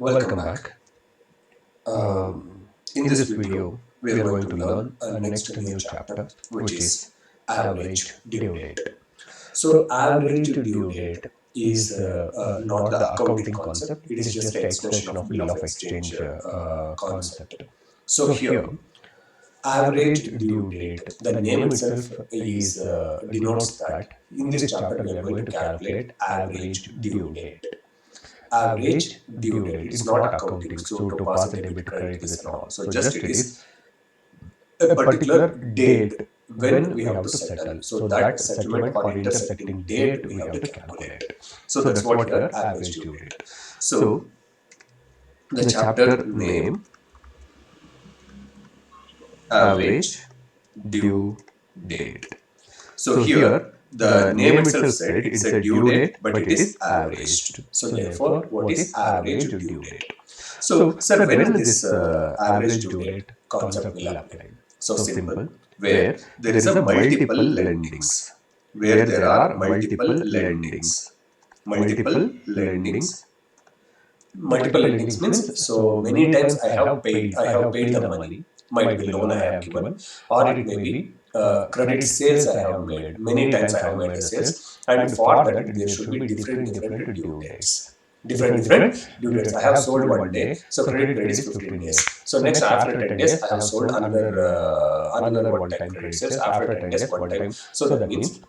Welcome back. In this video, we are going to learn a next new chapter, which is average due date. So, average due date is not the accounting concept, it is just an extension of bill of exchange concept. So, here, average due date, the name itself is denotes that in this chapter we are going to calculate average due date. Average due date. It's not accounting, so to pass a debit credit this and all. So just it is a particular date when we have to settle. So that settlement or intersecting date we have to calculate. So that's what your average due date. So the chapter name average due date. So here the name itself said it's a due date, but it is averaged. So therefore, what is average due date? So, sir, when is this average due date concept will apply? So simple, where there is a multiple lendings. Where there are multiple lendings. Multiple lendings means, so many times I have paid the money. Might be loan I have given, or it may be credit sales I have made. Many times I have made the sales, and for that there should be different due dates. Different due dates. I have sold one day, so credit is 15 days. So next after 10 days, I have sold another one time credit sales. After 10 days, one time. So that means,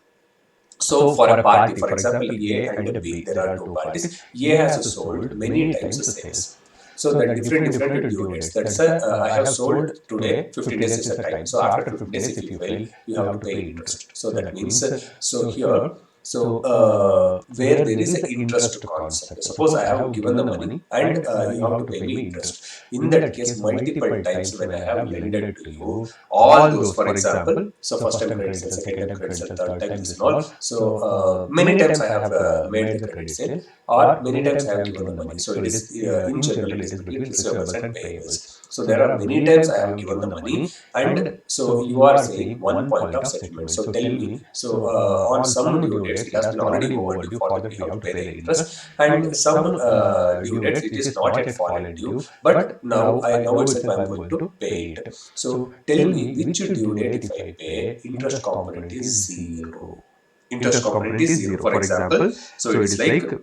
so for a party, for example, A and B, there are two parties. A has sold many times the sales. So that different due dates. That's I have sold today, 15 days is the time. So after 15 days, if you fail, you have to pay interest. So that means, so here, where there is an interest concept. Suppose I have given the money and you have to pay me interest. In that case, multiple times when I have lended to you, all those, for example, so first time credit sale, second time credit sale, third time this and all. So many times I have made the credit sale, or many times I have given the money. So it is in general it is between receivables and payables. So there are many times I have given the money, and so you are saying one point of settlement. So tell me, so on some due dates it has been already overdue for that we have to pay the interest, and some due dates it is not yet fallen due, but now itself I am going to pay it. So tell me which due date if I pay, interest component is 0. Interest component is 0. For example, so it's like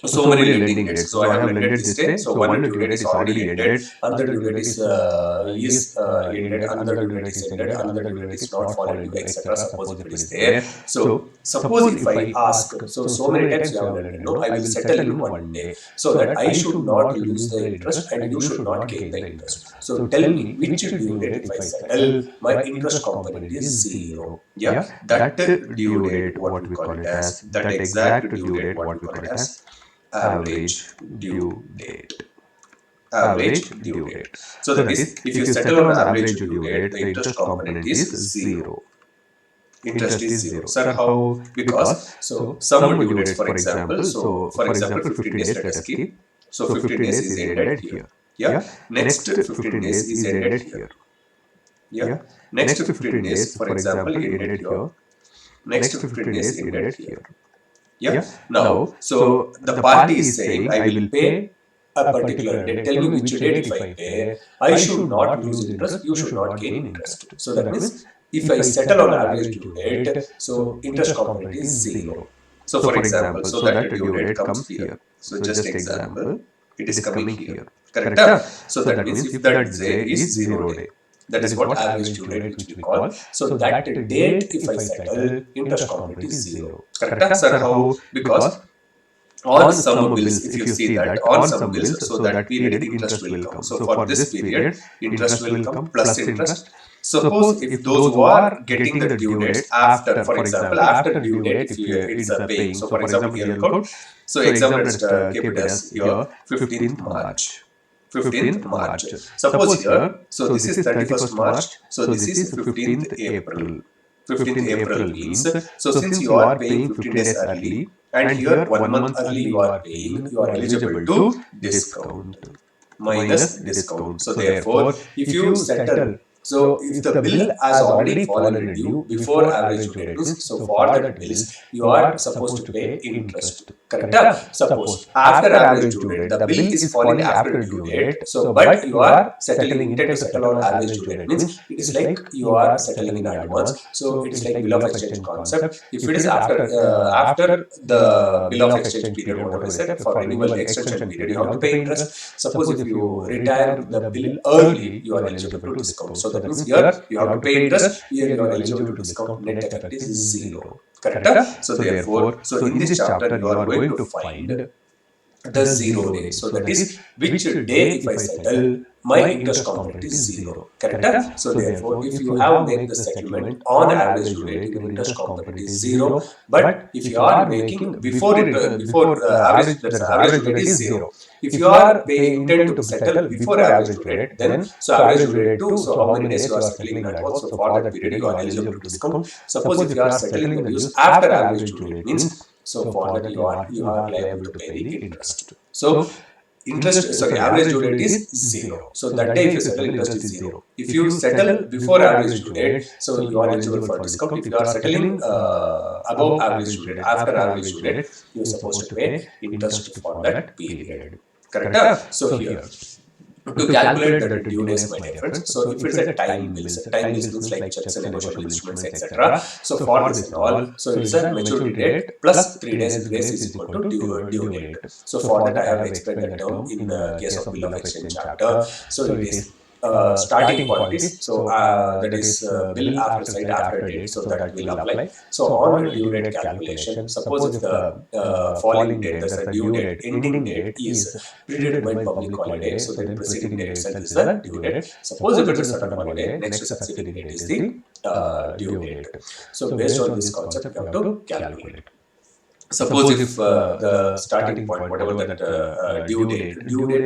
so many lending dates. So I have lended this day. So one due date is already ended. Another due date is ended. Another due date is ended. Another due date is not fallen due, etc. Suppose if it is there. So suppose if I ask, so many times you have lended. No, I will settle in one day, so that I should not lose the interest and you should not gain the interest. So tell me which due date if I settle, my interest component is 0. Yeah, that due date, what we call it as, that exact due date, what we call it as average due date. Average due date. So that is, if you settle on average due date, the interest component is 0. Interest is 0. Sir, how? Because so some due dates, for example, so for example 15 days let us keep. So 15 days is ended here. Yeah. Next 15 days is ended here. Yeah. Next 15 days, for example, ended here. Next 15 days ended here. Yeah. Now, so the party is saying, I will pay a particular date. Tell me which date if I pay, I should not lose interest, you should not gain interest. So that means, if I settle on average due date, so interest component is 0. So for example, so that due date comes here. So just example, it is coming here. Correct? So that means if that day is 0 day. That is what average due date which we call. So that date if I settle, interest component is 0. Correct? Sir, how? Because on some bills, if you see that on some bills, so that period interest will come. So for this period, interest will come plus interest. Suppose if those who are getting the due dates after, for example, after due date, if it's a paying. So for example, here code. So example, let's keep it as here 15th March. 15th March. Suppose here, so this is 31st March, so this is 15th April. 15th April means, so since you are paying 15 days early, and here 1 month early you are paying, you are eligible to discount, minus discount. So therefore, if you settle, So if the bill has already fallen due before average due date means, so for that bills you are supposed to pay interest. Correct? Suppose after average due date, the bill is falling after due date. So but you are settling, intend to settle on average due date means it is like you are settling in advance. So it is like bill of exchange concept. If it is after the bill of exchange period, whatever is said for renewal extension period, you have to pay interest. Suppose if you retire the bill early, you are eligible to discount. So that means here you have to pay interest. Here you are eligible to discount. Net effect is 0. Correct? So therefore, so in this chapter you are going to find the 0 day. So that is which day if I settle, my interest component is 0. Correct? So therefore, if you have made the settlement on average due date, your interest component is 0. But if you are making before average, that's average due date is 0. If you are intend to settle before average due date, then so average due date 2. So how many days you are settling in advance? So for that period you are eligible to discount. Suppose if you are settling the dues after average due date means, so for that you are liable to pay the interest. So average due date is 0. So that day if you settle, interest is 0. If you settle before average due date, so you are eligible for discount. If you are settling above average due date, after average due date, you are supposed to pay interest for that period. Correct? So here, to calculate the due days, my dear friends, so if it's a time bills means like checks and negotiable instruments, etc. So for this and all, so it's a maturity date plus 3 days grace is equal to due date. So for that I have explained the term in the case of bill of exchange chapter. So it is starting point is, so that is bill after site after date, so that will apply. So on the due date calculation, suppose if the falling date, that's the due date, ending date is predetermined public holiday, so then preceding date itself is the due date. Suppose if it's a certain holiday, next succeeding date is the due date. So based on this concept, you have to calculate. Suppose if the starting point, whatever that due date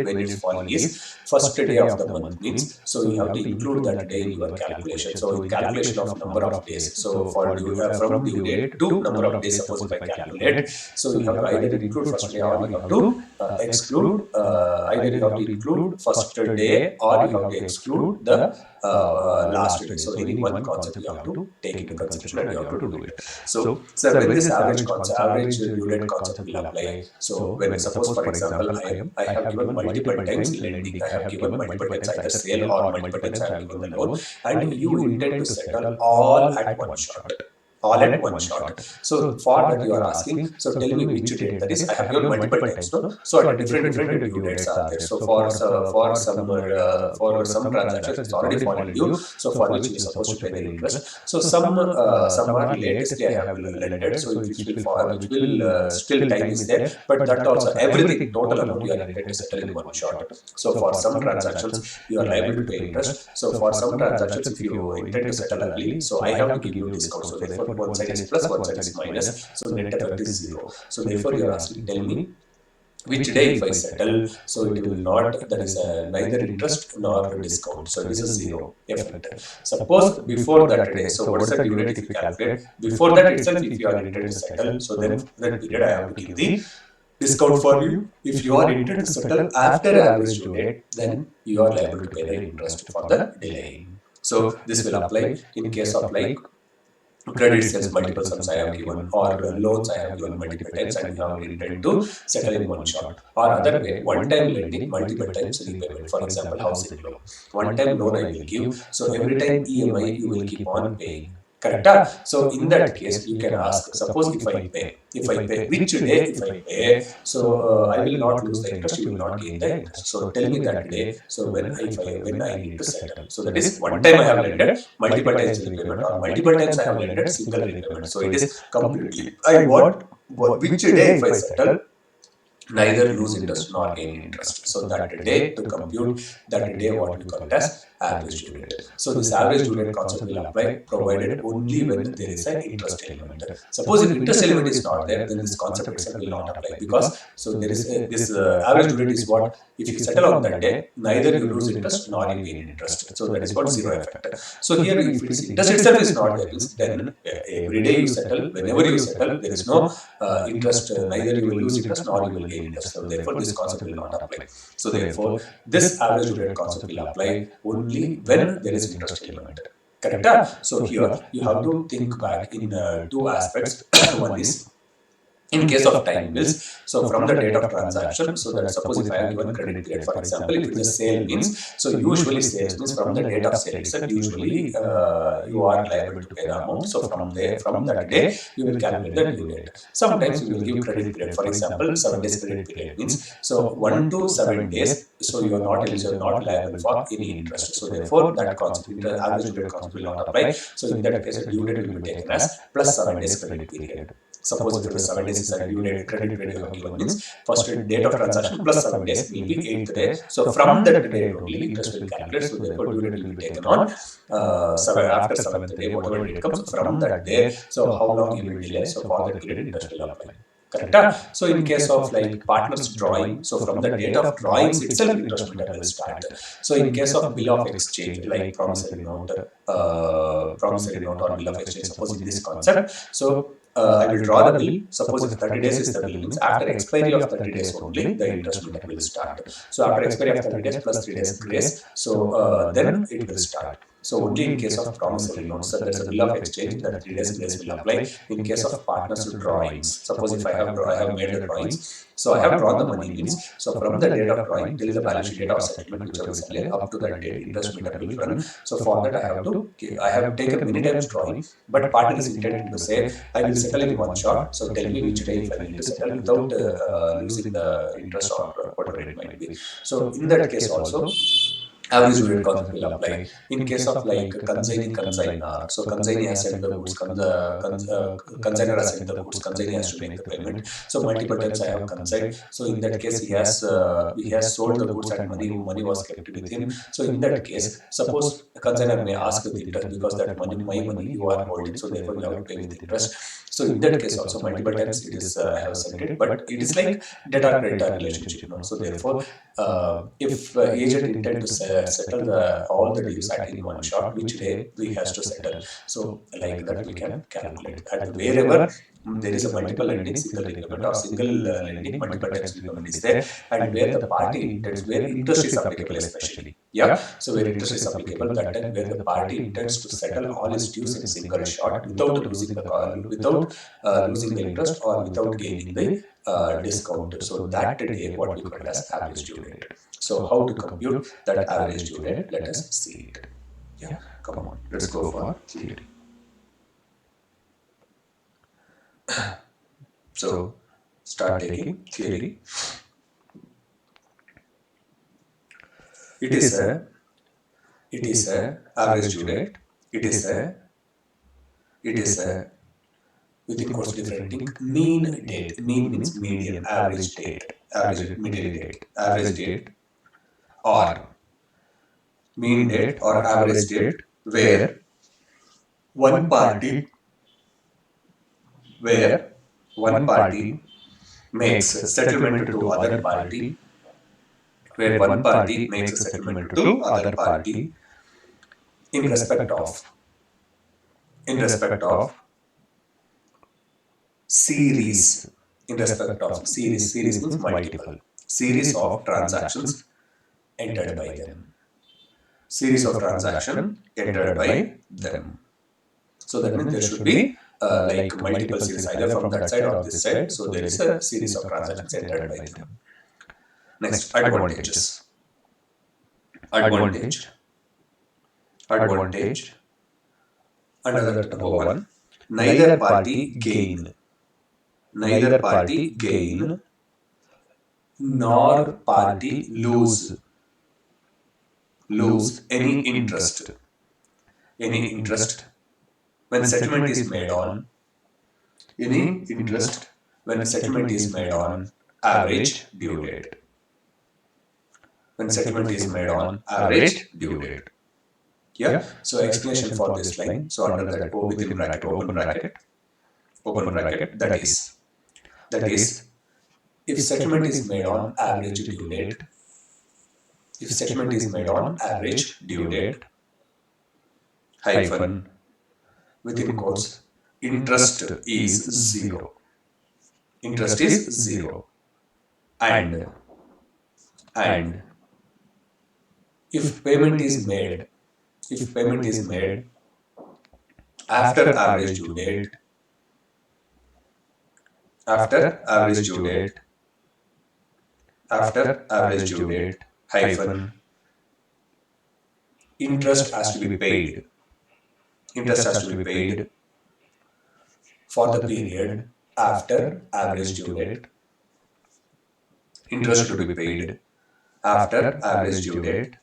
when it is falling is first day of the month means, so you have to include that day in your calculation. So in calculation of number of days, so for from due date to number of days, suppose if I calculate, so you have to either include first day or you have to exclude, either you have to include first day or you have to exclude the last day. So any one concept you have to take into consideration and you have to do it. So when this average due date concept will apply. So when suppose for example I have given multiple times lending, I have given multiple times either sale or multiple times I have given the loan, and you intend to settle all at one shot. So for that you are asking, so tell me which date that is. I have given multiple times, no? So at different due dates are there. So for some transactions it's already fallen due, so for which you are supposed to pay the interest. So some are latestly I have lended, so which will still time is there, but that also everything total amount you are intended to settle in one shot. So for some transactions you are liable to pay interest. So for some transactions if you intend to settle early, so I have to give you discount. So therefore one side is plus, one side is minus. So net effect is 0. So therefore you are asking, tell me which day if I settle, so it will not, that is neither interest nor discount. So this is 0 effect. Suppose before that day, so what is the due date if you calculate? Before that itself, if you are intended to settle, so then that period I have to give the discount for you. If you are intended to settle after average due date, then you are liable to pay the interest for the delay. So this will apply in case of like credit sales, multiple sums I have given, or loans I have given multiple times and you have intended to settle in one shot. Or other way, one time lending, multiple times repayment. For example, housing loan. One time loan I will give, so every time EMI you will keep on paying. Correct? So in that case, you can ask, suppose if I pay, which day if I pay, so I will not lose the interest, you will not gain the interest. So tell me that day, so when I need to settle. So that is one time I have lended, multiple times repayment, or multiple times I have lended, single repayment. So it is completely, I want which day if I settle, neither lose interest nor gain interest. So that day to compute, that day what we call it as average due date. So this average due date concept will apply provided only when there is an interest element. Suppose if interest element is not there, then this concept itself will not apply, because so there is this average due date is what, if you settle on that day, neither you lose interest nor you gain interest. So that is what 0 effect. So here if interest itself is not there, then every day you settle, whenever you settle, there is no interest, neither you will lose interest nor you will gain interest. So therefore this concept will not apply. So therefore this average due date concept will apply only only when there is interest element. Correct? So here you have to think back in two aspects. One is in case of time bills, so from the date of transaction, so that suppose if I have given credit period, for example, if it is a sale means, so usually sales means from the date of sale itself, usually you are liable to pay the amount. So from there, from that day, you will calculate the due date. Sometimes you will give credit period, for example, 7 days credit period means, so 1 to 7 days, so you are not eligible, not liable for any interest. So therefore, that concept, average due date concept will not apply. So in that case, the due date will be taken as plus 7 days credit period. Suppose if it is 7 days is a due date, credit period you have given means, first date of transaction plus 7 days will be 8th day. So from that date only interest will calculate. So therefore due date will be taken on after 7th day, whatever date comes from that day. So how long you will delay, so for that period interest will apply. Correct? So in case of like partners drawing, so from the date of drawings itself interest method will start. So in case of bill of exchange, like promissory note or bill of exchange, suppose in this concept, so I will draw the bill. Suppose if 30 days is the bill means, after expiry of 30 days only the interest method will start. So after expiry of 30 days plus 3 days grace, so then it will start. So only in case of promissory notes, so there's a bill of exchange, that 3 days grace will apply. In case of partners drawings, suppose if I have made the drawings, so I have drawn the money means, so from the date of drawing till the balance sheet date of settlement, whichever is earlier, up to that date interest meter will run. So for that I have taken many times drawing, but partner is intending to say I will settle in one shot. So tell me which day if I need to settle without losing the interest or whatever it might be. So in that case also, average due date concept will apply. In case of like consignee consignor, so consignee has sent the goods, consignor has sent the goods, consignee has to make the payment. So multiple times I have consigned. So in that case, he has sold the goods and money was kept with him. So in that case, suppose consignor may ask with interest because that money, my money you are holding, so therefore you have to pay with interest. So in that case also multiple times it is I have sent it, but it is like debtor creditor relationship. So therefore, if agent intend to settle all the dues at in one shot, which day we has to settle. So like that we can calculate. At wherever there is a multiple lending, single repayment or single lending, multiple times repayment is there, and where the party intends, where interest is applicable especially. Yeah. So where interest is applicable, that time where the party intends to settle all his dues in single shot without losing the interest or without gaining the discount. So that day what we call as average due date. So how to compute that average due date? Let us see it. Yeah, come on, let's go for theory. So start taking theory. It is a average due date. It is a within quotes different thing. Mean date. Mean means median. Average date. Average date. Or mean date or average date, where one party makes settlement to other party, where one party makes a settlement to other party in respect of series. In respect of series. Series means multiple. Series of transactions entered by them. Series of transaction entered by them. So that means there should be like multiple series either from that side or this side. So there is a series of transactions entered by them. Next, advantages. Advantage. Another number one. Neither party gain. Nor party lose any interest. When settlement is made on average due date. When settlement is made on average due date. Yeah. So explanation for this line. So under that O within bracket, open bracket. That is, if settlement is made on average due date. Hyphen within quotes, interest is zero. And if payment is made, if payment is made after average due date, after average due date, after average due date, hyphen, interest has to be paid. Interest has to be paid for the period after average due date. Interest to be paid after average due date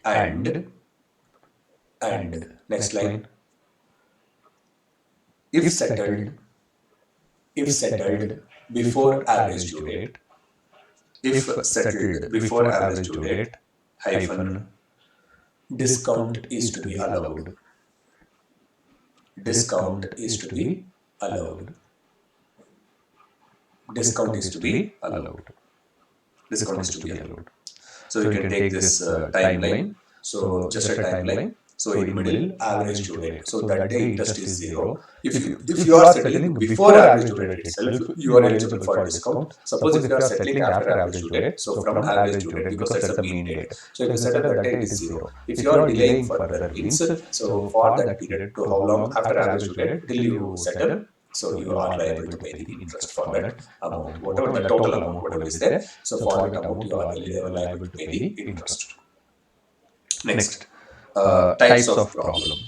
and next line, if settled, if settled before average due date, if settled before average due date, hyphen, discount is to be allowed. Discount is to be allowed. Discount is to be allowed. Discount is to be allowed. So you can take this timeline. So just a timeline. So in middle, average due date. So that day interest is 0. If you are settling before average due date itself, you are eligible for discount. Suppose if you are settling after average due date, so from average due date, because that's the mean date. So if you settle that day, it is 0. If you are delaying further means, so for that period, to how long after average due date till you settle, so you are liable to pay the interest for that amount, whatever the total amount, whatever is there. So for that amount, you are liable to pay the interest. Next, types of problem.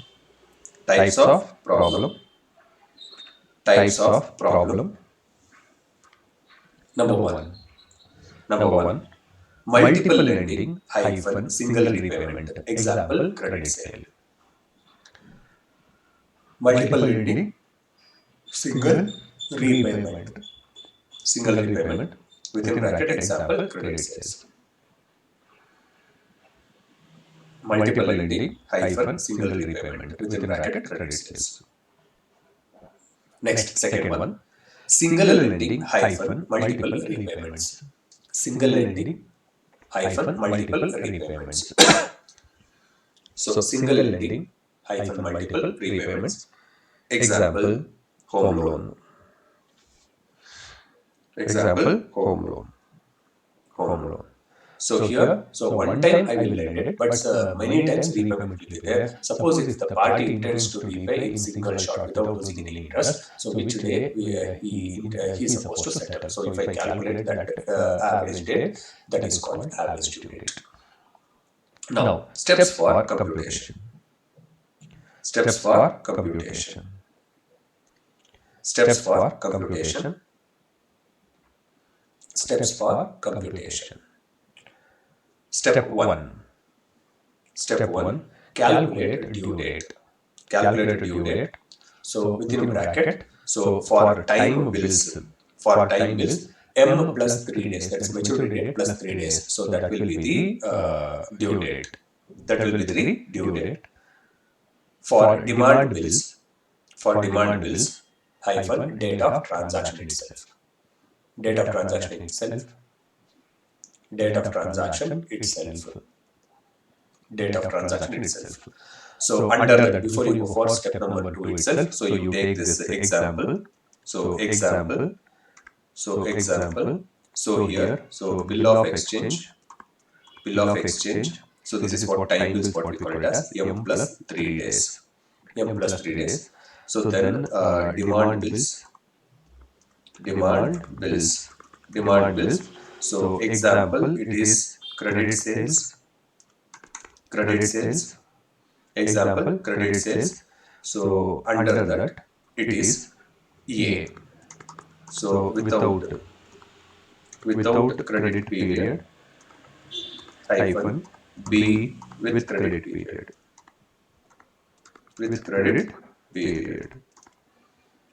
Types of problem. Types of problem. Number one. Number one. Multiple lending hyphen single repayment. Example, credit sale. Multiple lending, single repayment. Single repayment. Within bracket, example, credit sales. Multiple lending hyphen single repayment. Within bracket, credit sales. Next, second one. Single lending hyphen multiple repayments. Single lending hyphen multiple repayments. So single lending hyphen multiple repayments. Example, home loan. Example, home loan. Home loan. So here, so one time I will lend it, but many times repayment will be there. Suppose if the party intends to repay in single shot without losing any interest, so which day he is supposed to settle. So if I calculate that average date, that is called average due date. Now, steps for computation. Steps for computation. Steps for computation. Steps for computation. Step 1. Step 1. Calculate due date. Calculate due date. So within bracket, so for time bills, M plus 3 days, that's maturity date plus 3 days. So that will be the due date. That will be the due date. For demand bills, hyphen date of transaction itself. Date of transaction itself. Date of transaction itself. Date of transaction itself. So under that, before you go for step number 2 itself, so you take this example. So example. So example. So here, so bill of exchange. Bill of exchange. So this is what time is what we call it as M plus 3 days. M plus 3 days. So then demand bills. Demand bills. Demand bills. So example, it is credit sales. Credit sales. Example, credit sales. So under that, it is A. So without credit period, hyphen B with credit period. With credit period.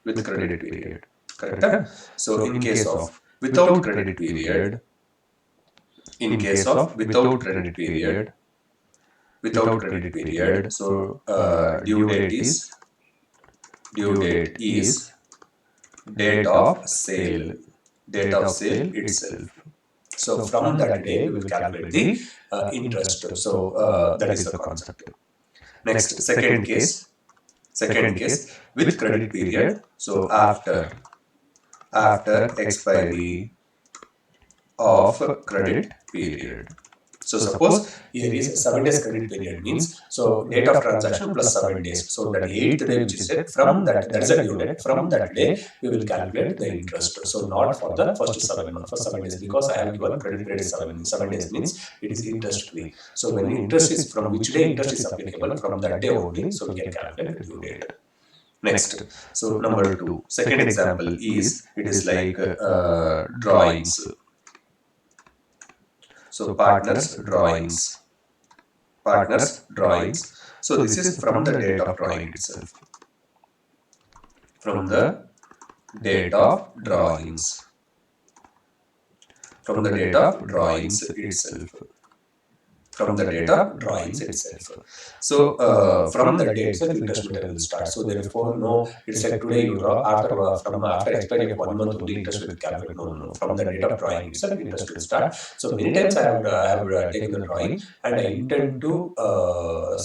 With credit period. Correct? So in case of without credit period, in case of without credit period, so due date is date of sale itself. So from that day we will calculate the interest. So that is the concept. Next, second case with credit period. So after expiry of credit period. So suppose here is 7 days credit period means, so date of transaction plus 7 days. So that 8th day which is there, from that is a due date. From that day we will calculate the interest. So not for the first 7 months, for 7 days, because I have given credit period 7 days means it is interest free. So when interest is from which day interest is applicable, from that day only, so we can calculate the due date. Next, so number 2, second example is, it is like drawings. So partners drawings. So this is from the date of drawing itself. From the date of drawings. From the date of drawings itself. From the date of drawings itself. So from the date itself interest will start. So therefore no, it's like today you draw, after expiry of 1 month only interest will calculate. No. From the date of drawing itself interest will start. So many times I have taken the drawing and I intend to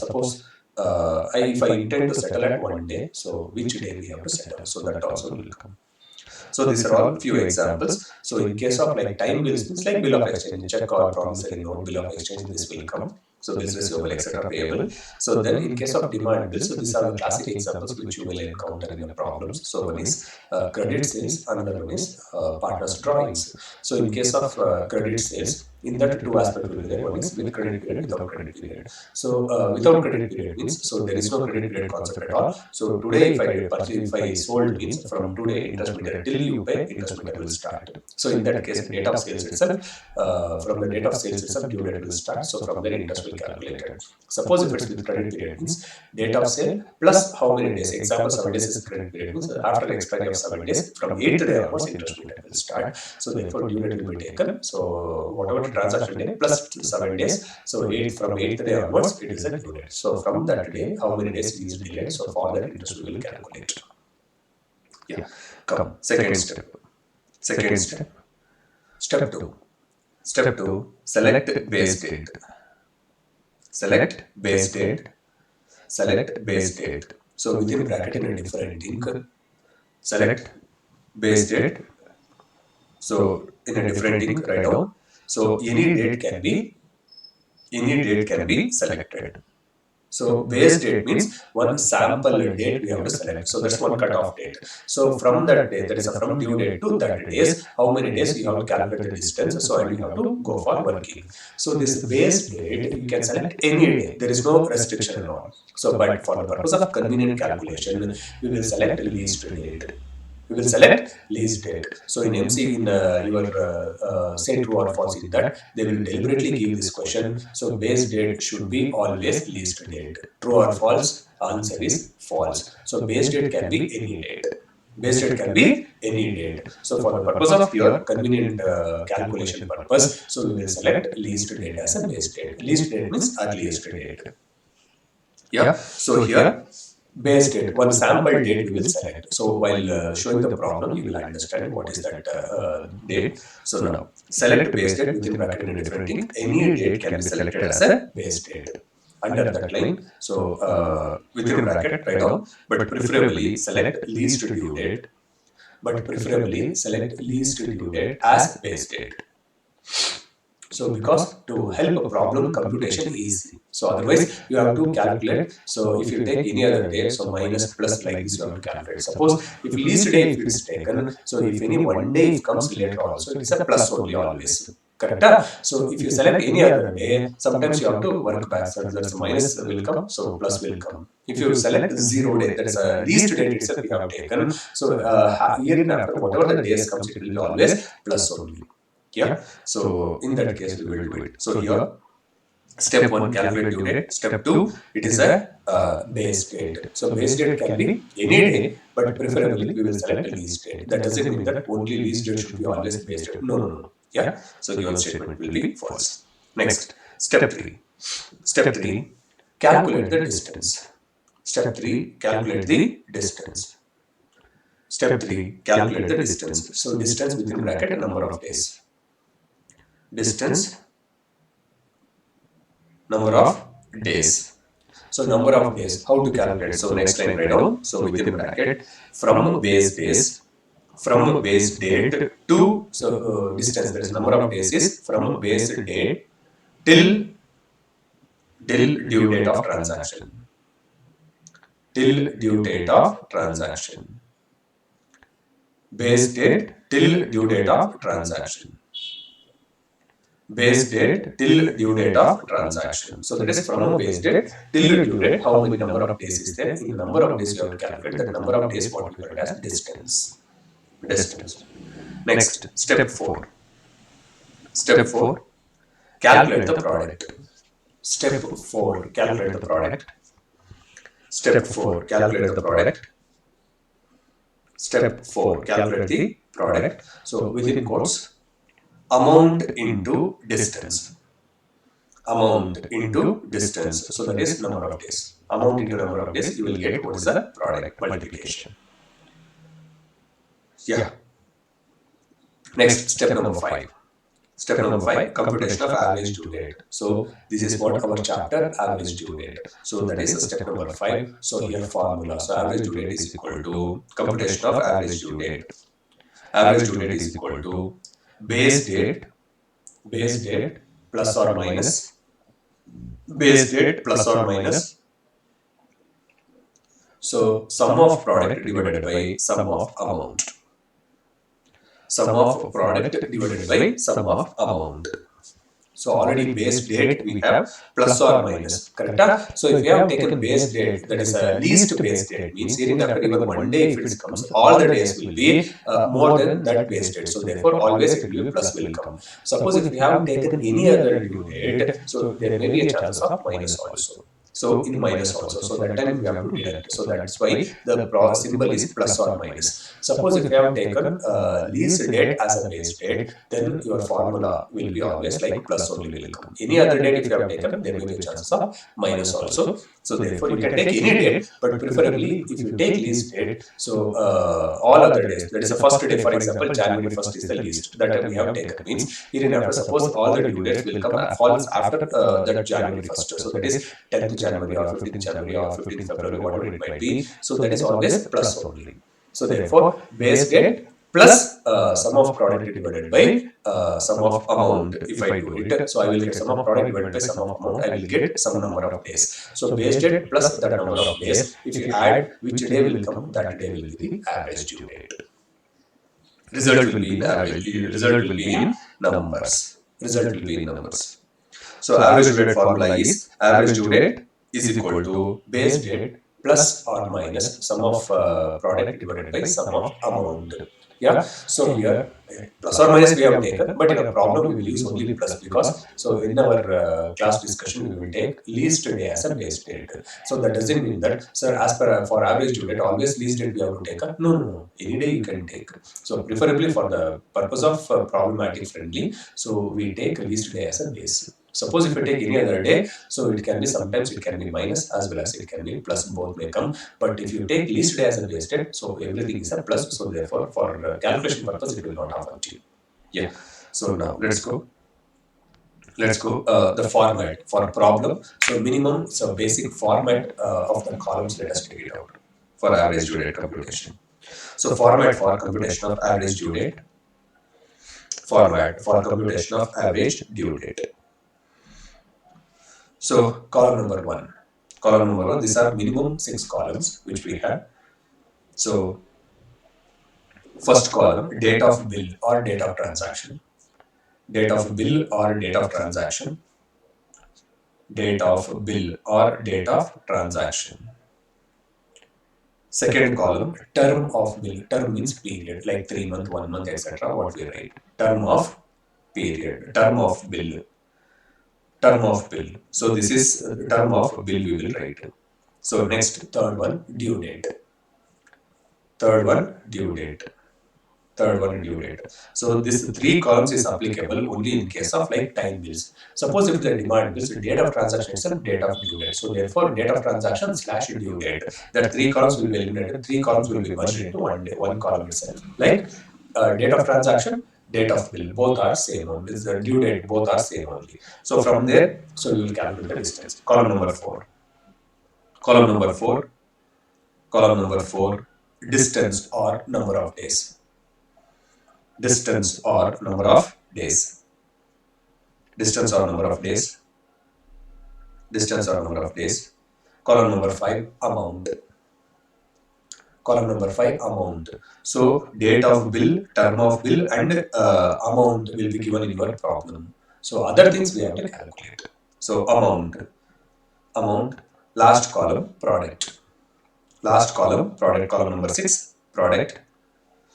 suppose if I intend to settle at 1 day, so which day we have to settle? So that also will come. So these are all few examples. So in case of like time bills, it's like bill of exchange, check or promissory note, bill of exchange, this will come. So bills receivable, etc. payable. So then in case of demand bills, so these are the classic examples which you will encounter in your problems. So one is credit sales, another one is partners drawings. So in case of credit sales, in that two aspects will be there. One is with credit period, without credit period. So without credit period means, so there is no credit period concept at all. So today if I sold means, from today interest will till you pay, interest will start. So in that case, date of sales itself, from the date of sales itself, due date will start. So from there interest will be calculated. Suppose if it's with credit period means, date of sale plus how many days. Example, 7 days is credit period means, after expiry of 7 days, from 8th day onwards interest will start. So therefore due date will be taken. So whatever transaction day plus 7 days. So from 8th day onwards it is a due date. So from that day, how many days is delayed. So for that interest we will calculate. Yeah. Come. Second step. Step 2. Select base date. Select base date. So within bracket in a different thing, select base date. So in a different thing, write down. So any date can be selected. So base date means one sample date we have to select. So that's one cutoff date. So from that day, that is from due date to that days, how many days you have to calculate the distance. So and you have to go for working. So this base date you can select any day. There is no restriction at all. So but for the purpose of convenient calculation, we will select least date. We will select least date. So in MC, in your say true or false in that, they will deliberately give this question. So base date should be always least date. True or false? Answer is false. So base date can be any date. Base date can be any date. So for the purpose of your convenient calculation purpose, so we will select least date as a base date. Least date means earliest date. Yeah. So here, base date, one sample date we will select. So while showing the problem, you will understand what is that date. So now, select base date within bracket in a different thing. Any date can be selected as a base date. Under that line, so within bracket, write down, but preferably select least due date. As base date. So because to help a problem computation easy. So otherwise you have to calculate. So if you take any other day, so minus plus like this you have to calculate. Suppose if least day if it is taken, so if any one day it comes later also, it is a plus only always. Correct? So if you select any other day, sometimes you have to work back. So that's minus will come, so plus will come. If you select 0 day, that's a least date itself you have taken. So year and after whatever the days comes, it will be always plus only. Yeah. So in that case, we will do it. So here, step 1, calculate due date. Step 2, it is a base date. So base date can be any day, but preferably we will select a least date. That doesn't mean that only least date should be always base date. No. Yeah. So given statement will be false. Next, step 3. Step 3, calculate the distance. Step 3, calculate the distance. Step 3, calculate the distance. So distance within bracket number of days. Distance, number of days. So number of days, how to calculate? So next line write down. So within bracket, from base date to, so distance, that is number of days is from base date till due date of transaction. Till due date of transaction. Base date till due date of transaction. Base date till due date of transaction. So that is from a base date till due date, how many number of days is there? In number of days, you have to calculate that number of days, what we call it as distance. Distance. Next, step 4. Step 4, calculate the product. Step 4, calculate the product. Step 4, calculate the product. Step 4, calculate the product. So within quotes, amount into distance. Amount into distance. So that is number of days. Amount into number of days, you will get what is the product multiplication. Yeah. Next, step number 5. Step number 5, computation of average due date. So this is what our chapter, average due date. So that is step number 5. So here formula. So average due date is equal to computation of average due date. Average due date is equal to base date plus or minus, base date plus or minus. So sum of product divided by sum of amount. Sum of product divided by sum of amount. So already base date we have plus or minus, correct? So if we have taken base date, that is a least base date, means here after even one day if it comes, all the days will be more than that base date. So therefore always it will be plus will come. Suppose if we have taken any other due date, so there may be a chance of minus also. So in minus also, so that time we have to deduct. So that's why the symbol is plus or minus. Suppose if you have taken least date as a base date, then your formula will be always like plus only will come. Any other date if you have taken, there may be a chance of minus also. So therefore you can take any date, but preferably if you take least date, so all other days, that is the first day, for example, January 1st is the least, that we have taken, means here after suppose all the due dates will come falls after that January 1st. So that is 10th January or 15th January or 15th February, whatever it might be. So that is always plus only. So therefore, base date plus sum of product divided by sum of amount. If I do it, so I will get sum of product divided by sum of amount. I will get some number of days. So base date plus that number of days. If you add which day will come, that day will be the average due date. Result will be in average. Result will be in numbers. Result will be in numbers. So average due date formula is average due date is equal to base date plus or minus sum of product divided by sum of amount. Yeah. So here plus or minus we have taken, but in a problem we will use only plus because so in our class discussion we will take least day as a base date. So that doesn't mean that sir as per for average due date always least date we have to take. No. Any day you can take. So preferably for the purpose of problematic friendly, so we take least day as a base. Suppose if you take any other day, so it can be sometimes it can be minus as well as it can be plus, both may come. But if you take least day as a base date, so everything is a plus. So therefore, for calculation purpose, it will not affect you. Yeah. So now let's go. Let's go the format for problem. So minimum, so basic format of the columns. Let us take it out for average due date computation. So format for computation of average due date. Format for computation of average due date. So column number 1. Column number 1, these are minimum 6 columns which we have. So first column, date of bill or date of transaction. Date of bill or date of transaction. Date of bill or date of transaction. Second column, term of bill. Term means period, like 3 month, 1 month, etc. What we write. Term of period. Term of bill. Term of bill. So this is term of bill we will write. So next, third one, due date. Third one, due date. Third one, due date. So this 3 columns is applicable only in case of like time bills. Suppose if the demand bills, date of transaction itself, date of due date. So therefore, date of transaction slash due date. That 3 columns will be eliminated. 3 columns will be merged into one column itself. Like date of transaction, date of bill, both are same only. This is the due date, both are same only. So from there, so we will calculate the distance. Column number 4. Column number 4. Column number 4. Distance or number of days. Distance or number of days. distance or number of days, distance or number of days. Column number 5, amount. Column number 5, amount. So date of bill, term of bill, and amount will be given in your problem. So other things we have to calculate. So amount, last column, product. Last column, product, column number 6, product.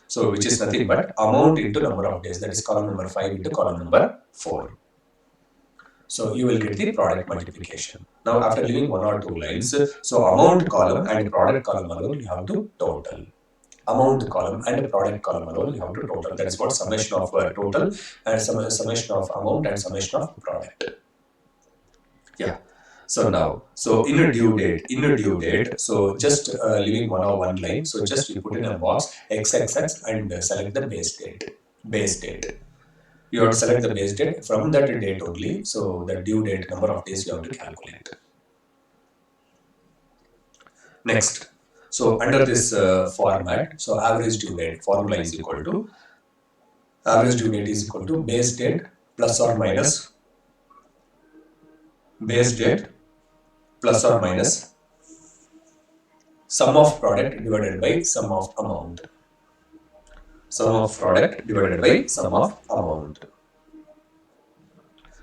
So which is nothing but amount into number of days, that is column number 5 into column number 4. So you will get the product multiplication. Now after leaving one or two lines, so amount column and product column alone you have to total. Amount column and product column alone you have to total. That is what summation of total and summation of amount and summation of product. Yeah. So now, so in a due date, so just leaving one line, so just you put in a box XXX and select the base date. You have to select the base date from that date only. So the due date number of days you have to calculate. Next, so under this format, so average due date formula is equal to average due date is equal to base date plus or minus base date plus or minus sum of product divided by sum of amount. Sum of product divided by sum of amount.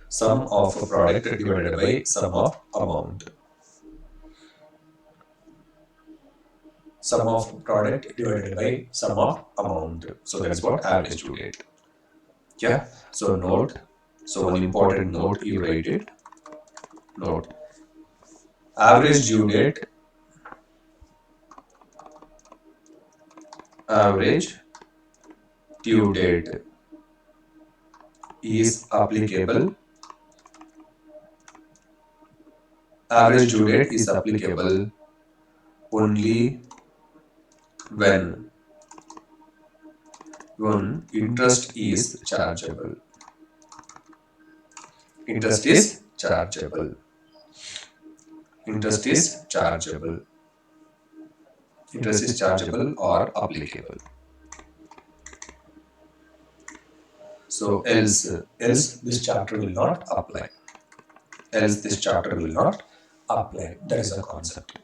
Sum of product divided by sum of amount. Sum of product divided by sum of amount. So that is what average due date. Yeah. So note. So one important note, you write it. Note. Average due date. Average due date is applicable. Average due date is applicable only when interest is chargeable. Interest is chargeable. Interest is chargeable. Interest is chargeable or applicable. So else this chapter will not apply. Else this chapter will not apply. That is the concept.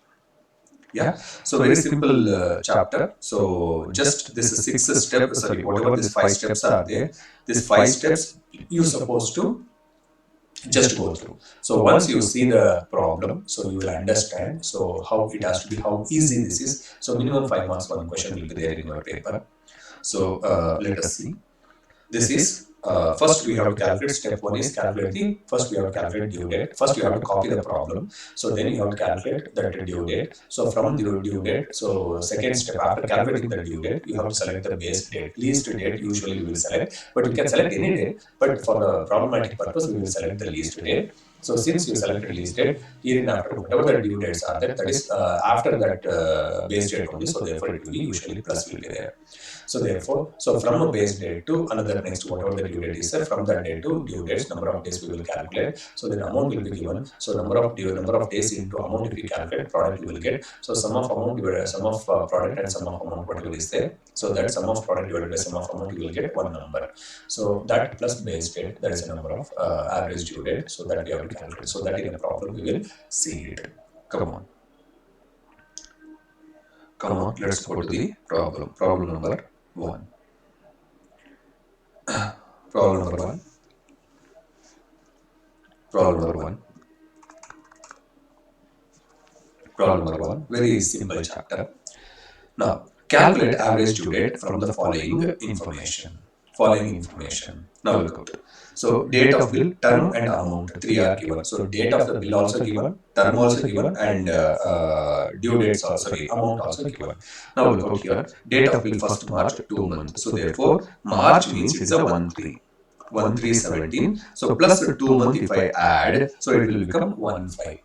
Yeah. So very simple chapter. So just this 6 steps. Sorry, whatever these 5 steps are there. These 5 steps you supposed to just go through. So once you see the problem, so you will understand. So how it has to be, how easy this is. So minimum 5 marks one question will be there in your paper. So let us see. This is first we have to calculate. Step 1 is calculate the, first we have to calculate due date. First you have to copy the problem. So then you have to calculate that due date. So from the due date, so second step after calculating the due date, you have to select the base date. Least date usually we will select, but you can select any date. But for the problematic purpose, we will select the least date. So since you selected least date, here in after whatever the due dates are there, that is after that base date only. So therefore it will be usually plus will be there. So therefore, so from a base date to another next whatever the due date is, from that date to due dates, number of days we will calculate. So then amount will be given. So number of days into amount if we calculate, product we will get. So sum of amount divided sum of product and sum of amount whatever is there. So that sum of product divided by sum of amount you will get one number. So that plus base date, that is a number of average due date. So that we have to calculate. So that in a problem we will see it. Come on. Come on, let's go to the problem. Problem number 1. Problem number 1. Problem number 1. Problem number 1. Very simple chapter. Now, calculate average due date from the following information. Now look out. So date of bill, term and amount 3 are given. So date of the bill also given, term also given, and due dates also, amount also given. Now look out here. Date of bill 1st March 2 months. So therefore March means it's a 1-3. 1-3-17. So plus 2 month if I add, so it will become 1-5.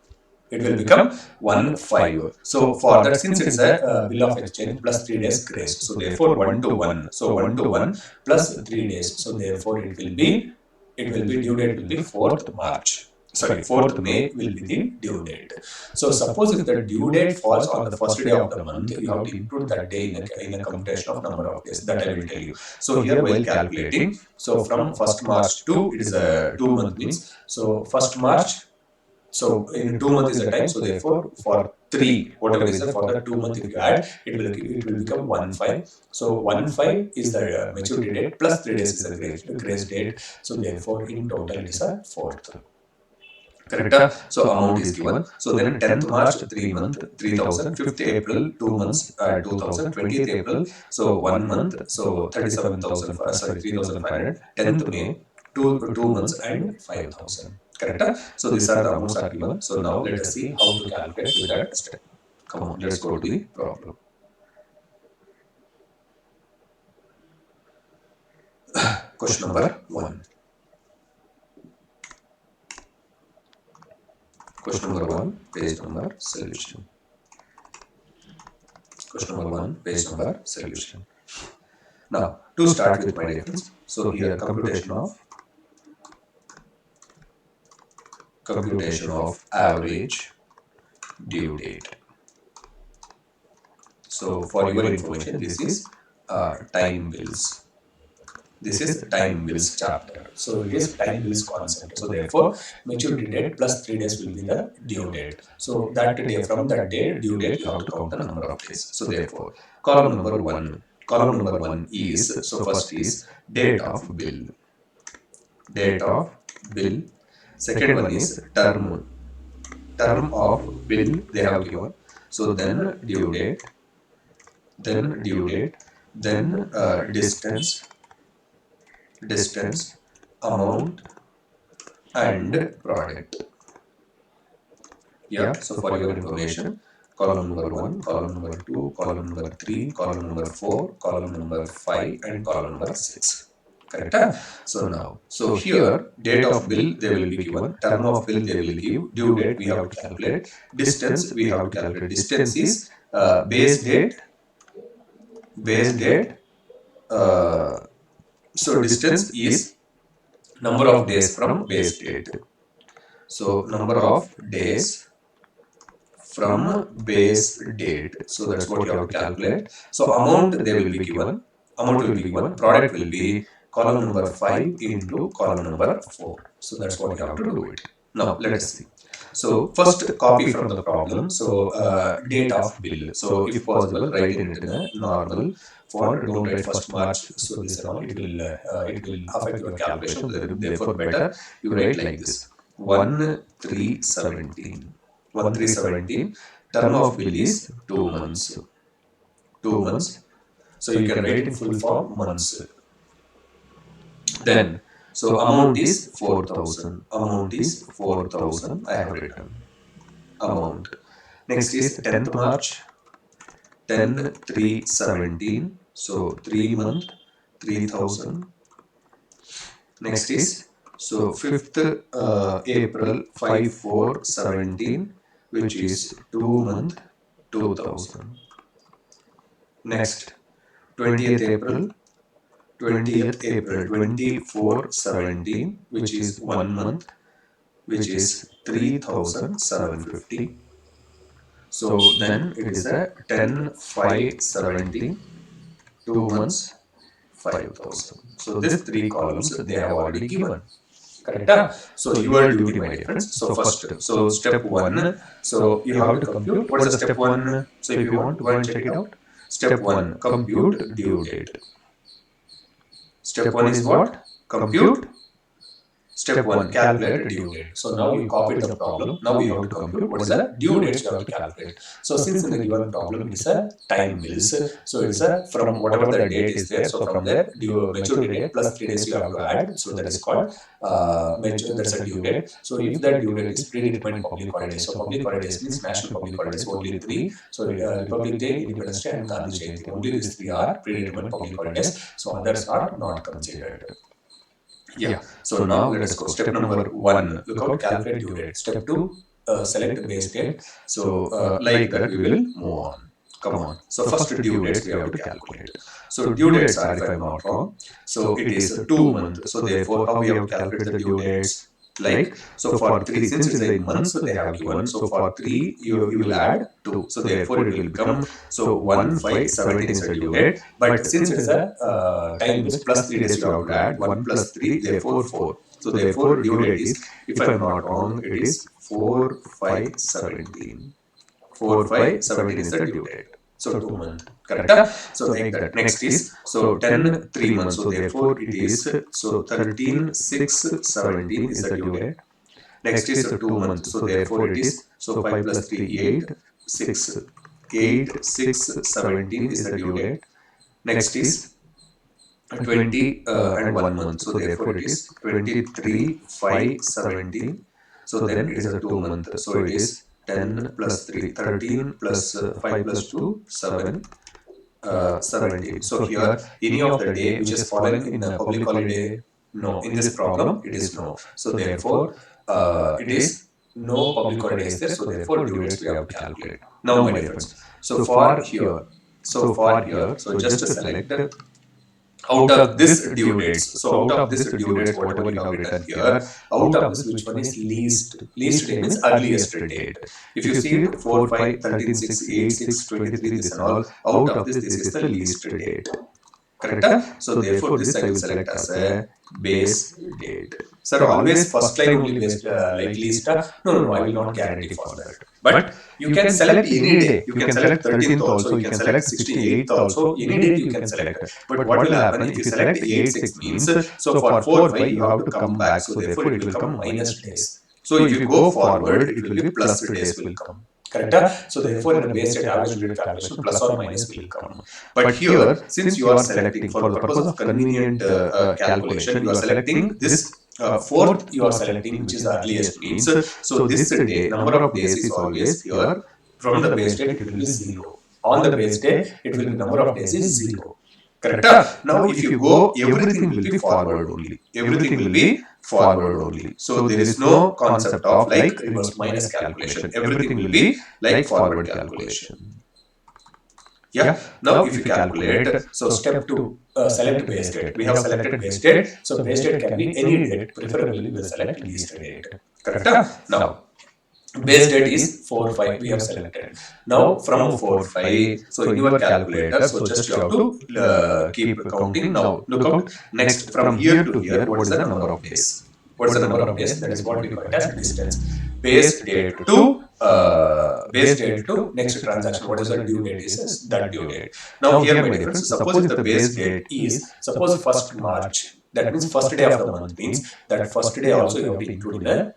It will become 1-5. So for that, since it's a bill of exchange plus 3 days grace, so therefore 1-1. So 1-1 plus 3 days. So therefore it will be due date will be 4th March. 4th May will be the due date. So suppose if the due date falls on the first day of the month, you have to include that day in a computation of number of days that I will tell you. So here while calculating, so from 1st March to, it is a 2 month means, so 1st March, so in 2 months is a time, so therefore for 3, whatever is there for the 2 month, if you add, it will become 1/5. So 1/5 is the maturity date plus 3 days is the grace date. So therefore in total it is a 4th. Correct? So amount is given. So then 10th March 3 month 3000, 5th April 2 months 2000, 20th April so 1 month so 37,000, sorry 3,500, 10th May 2 months and 5,000. Correct? So these are the amounts are given. So now let us see how to calculate with that step. Come on, let's go to the problem. Question number 1. Question number 1, page number, solution. Question number 1, page number, solution. Now, to start with, my dear friends, so here computation of average due date. So for your information, this is time bills. This is time bills chapter. So it is time bills concept. So therefore, maturity date plus 3 days will be the due date. So that day, from that day, due date, you have to count the number of days. So therefore, column number 1 is, so first is date of bill. Date of bill. Second one is term of bill they have given. So then due date, then distance, amount and product. Yeah, so for your information, column number 1, column number 2, column number 3, column number 4, column number 5 and column number 6. Correct? So now, so here date of bill they will be given, term of bill they will give, due date we have to calculate, distance we have to calculate. Distance is base date, so distance is number of days from base date. So number of days from base date. So that's what you have to calculate. So amount they will be given. Product will be column number 5 into column number 4. So that's what you have to do it. Now let us see. So first copy from the problem. So date of bill. So if possible, write it in a normal font. Don't write 1st March. So this and all it will affect your calculation. Therefore, better you write like this: 1317. 1317. Term of bill is 2 months. 2 months. So you can write in full form months. Then, so amount is 4,000. Amount is 4,000. I have written amount. Next is 10th March. 10/3/17. So 3 month 3,000. Next is so 5th April 5/4/17, which is 2 month 2,000. Next 20th April 24/17, which is 1 month, which is 3,750. So then it is a 10/5/17, 2 months 5,000. So these 3 columns they have already given. Correct? So your duty, my dear friends. So first, so step 1. So you have to compute. What is the step 1? So if you want to go and check it out. Step 1, compute due date. Step 1 is what? Compute. Step 1, calculate due date. So now you copied the problem. Now we have to compute what is the due dates you have to calculate. So since in the given problem it is a time bills. So it's a from whatever the date is there. So from there due maturity date plus 3 days you have to add. So that is called that's a due date. So if that due date is predetermined public holidays. So public holidays means national public holidays only 3. So Republic Day, Independence Day and Gandhi Jayanti. Only these 3 are predetermined public holidays. So others are not considered. Yeah. So now let us go. Step number 1, look out, calculate due date. Step 2, select base date. So like that we will move on. Come on. So first due dates we have to calculate. So due dates are, if I am not wrong, so it is 2 months. So therefore how we have to calculate the due dates? Like, so for 3, since it's in months, so they have given. So for 3, you will add 2. So therefore, it will become, so 1, 5, 17 is a due date. But since it is a time based, plus 3 days you have to add. 1 plus 3, therefore 4. So therefore, due date is, if I am not wrong, it is 4, 5, 17. 4, 5, 17 is the due date. So 2 months. Correct? So like that. Next is, so 10, 3 months. So therefore, it is, so 13, 6, 17 is the due date. Next is 2 months. So therefore, it is, so 5 plus 3, 8, 6, 8, 6, 17 is the due date. Next is 20 and 1 month. So therefore, it is 23, 5, 17. So then it is a 2 month. So it is 10 plus 3, 13 plus 5 plus 2, 7, 17. So here, any of the day which is fallen in a public holiday, no. In this problem, it is no. So therefore, it is no public holidays there. So therefore, due dates we have to calculate. Now, my dear friends. So for here, so just select out of this due dates. So out of this due dates, whatever you have written here, out of this, which one is least? Least day means earliest date. If you see it, 4, 5, 13, 6, 8, 6, 23, this and all, out of this is the least date. Correct? So therefore, this I will select as a base date. Sir, always first line only based like least. No, I will not guarantee for that. But you can select any day. You can select 13th also, you can select 68th also, any date you can select. But what will happen if you select 8, 6 means, so for 4, 5 you have to come back. So therefore, it will come minus days. So if you go forward, it will be plus days will come. Correct? So therefore, in a base rate average due date calculation, plus or minus will come. But here, since you are selecting for the purpose of convenient calculation, you are selecting this fourth you are selecting, which is the earliest means. So this day, number of days is always here. From the base date, it will be 0. On the base day, it will be number of days is 0. Correct? Now, if you go, everything will be forward only. Everything will be forward only. So there is no concept of like reverse minus calculation. Everything will be like forward calculation. Yeah. Now, if you calculate, so step 2, select base date. We have selected base date. So base date can be any date. Preferably, we will select least date. Correct? Now, base date is 4, 5 we have selected. Now from 4, 5, so in your calculator, so just you have to keep counting. Now look out, next from here to here, what is the number of days? What is the number of days? That is what we call it as distance. Base date to next transaction, what is the due date is that due date. Now here my difference, suppose if the base date is, suppose 1st March, that means first day of the month means that first day also you have to include in a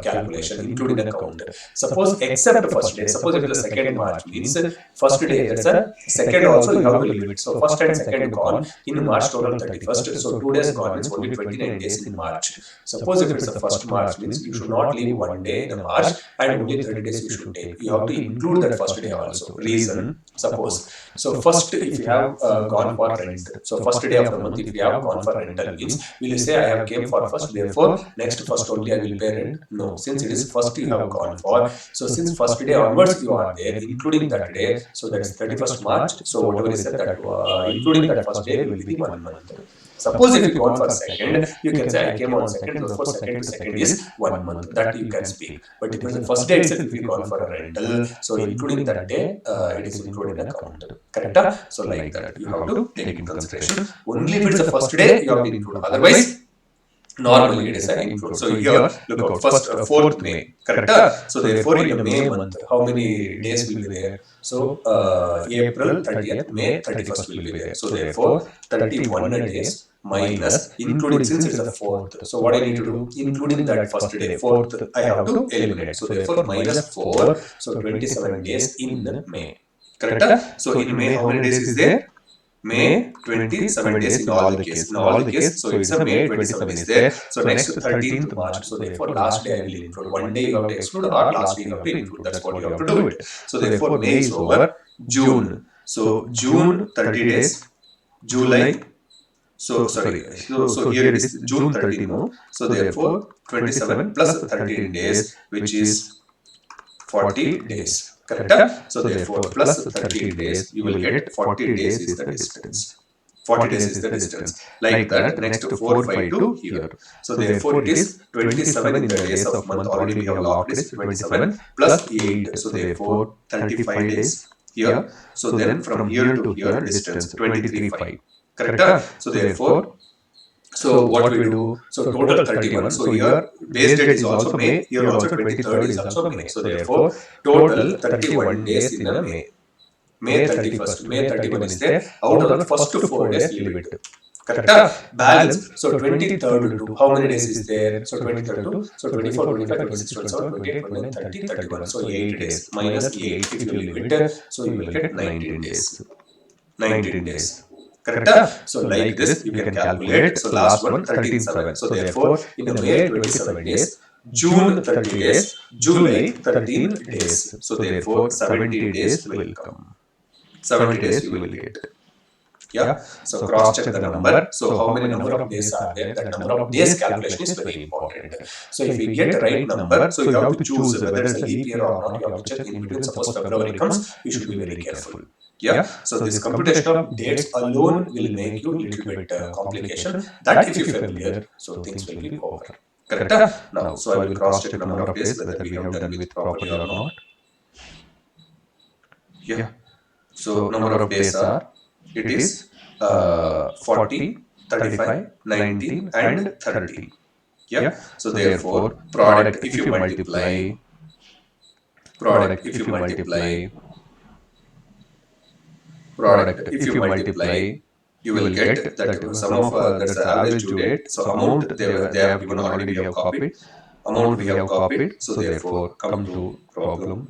calculation, include in a count. Suppose except first day, suppose if the 2nd March means first day, that's a second also you have to leave it. So first and second gone, in March total 31st, so 2 days gone means only 29 days in March. Suppose if it's the 1st March means you should not leave 1 day in March and only 30 days you should take. You have to include that first day also. Reason, suppose. So first if you have gone for rent, so first day of the month if you have gone for rental means, will you say I have came for first, therefore next first only I will pay rent? No, since it is first you have gone for, so since first day onwards you are there, including that day, so that is 31st March, so whatever is that, including that first day will be 1 month. Suppose if you gone for second, you can say I came on second, therefore second to second is 1 month, that you can speak. But if it is the first day itself, if you gone for a rental, so including that day, it is included in account. Correct? So like that, you have to take into consideration. Only if it's the first day, you have to include. Otherwise, normally it is an include. So here, look out, first 4th May. Correct? So therefore, in the May month, how many days will be there? So April 30th, May 31st will be there. So therefore, 31 days minus, including, since it's the 4th. So what I need to do? Including that first day, 4th, I have to eliminate. So therefore, minus 4, so 27 days in May. Correct? So in May, how many days is there? May 27 days in all the case. In all the case, so it's a May 27 is there. So next 13th March. So therefore, last day I will include. 1 day you have to exclude, or last day you have to include. That's what you have to do it. So therefore, May is over. June. So June 30 days. July. So sorry. So here it is June 13. No? So therefore, 27 plus 13 days, which is 40 days. Correct? So therefore, plus 30 days, you will get 40 days is the distance. 40 days is the distance. Like that, next 4, 5 to here. So therefore it is 27 in the days of month. Already we have locked is 27 plus 8. So therefore 35 days here. So then from here to here distance 23, 5. Correct? So therefore, so what we do, so total 31. So here base date is also May, here also 23rd is also May. So therefore total 31 days in a May. May 31st, May 31 is there. Out of the first 4 days, leave it. Correct? Balance. So 23rd to how many days is there? So 23rd to, so 24, 25, 26, 27, 28, 29, 30, 31. So 8 days minus 8 if you leave it. So you will get 19 days. 19 days. Correct? So like this, you can calculate. So last one, 13/7. So therefore, in a May, 27 days, June 30 days, July 13 days. So therefore, 70 days will come. 70 days you will get. Yeah. So cross check the number. So how many number of days are there? That number of days calculation is very important. So if you get the right number, so you have to choose whether it's a leap year or not. You have to check in between. Suppose February comes, you should be very careful. Yeah. So this computation of dates alone will make you little bit complication. That if you familiar, so things will be over. Correct? Now, so I will cross check the number of days whether we have done with properly or not. Yeah. So number of days are, it is 40, 35, 19 and 30. Yeah. So therefore product if you multiply, product if you multiply, you will get that sum of that's the average due date. So amount they have given already, we have copied. Amount we have copied. So therefore come to problem.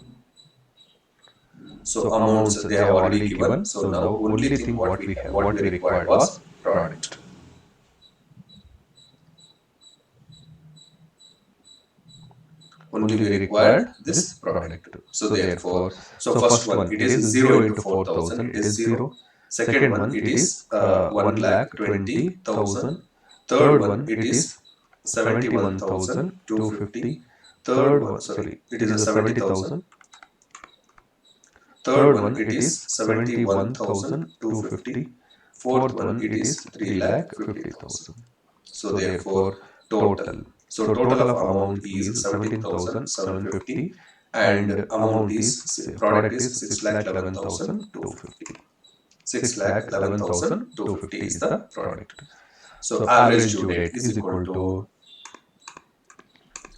So amounts they have already given. So now only thing what we required was product. Only we required this product. So therefore, so first one it is 0 into 4,000. It is 0. Second one it is 1,20,000. Third one it is 71,250. Third one, sorry, it is a 70,000. Third one it is 71,250. Fourth one it is 3,50,000. So therefore total. So total of amount is 17,750 and amount is product is 6,11,250. 6,11,250 is the product. So average due date is equal to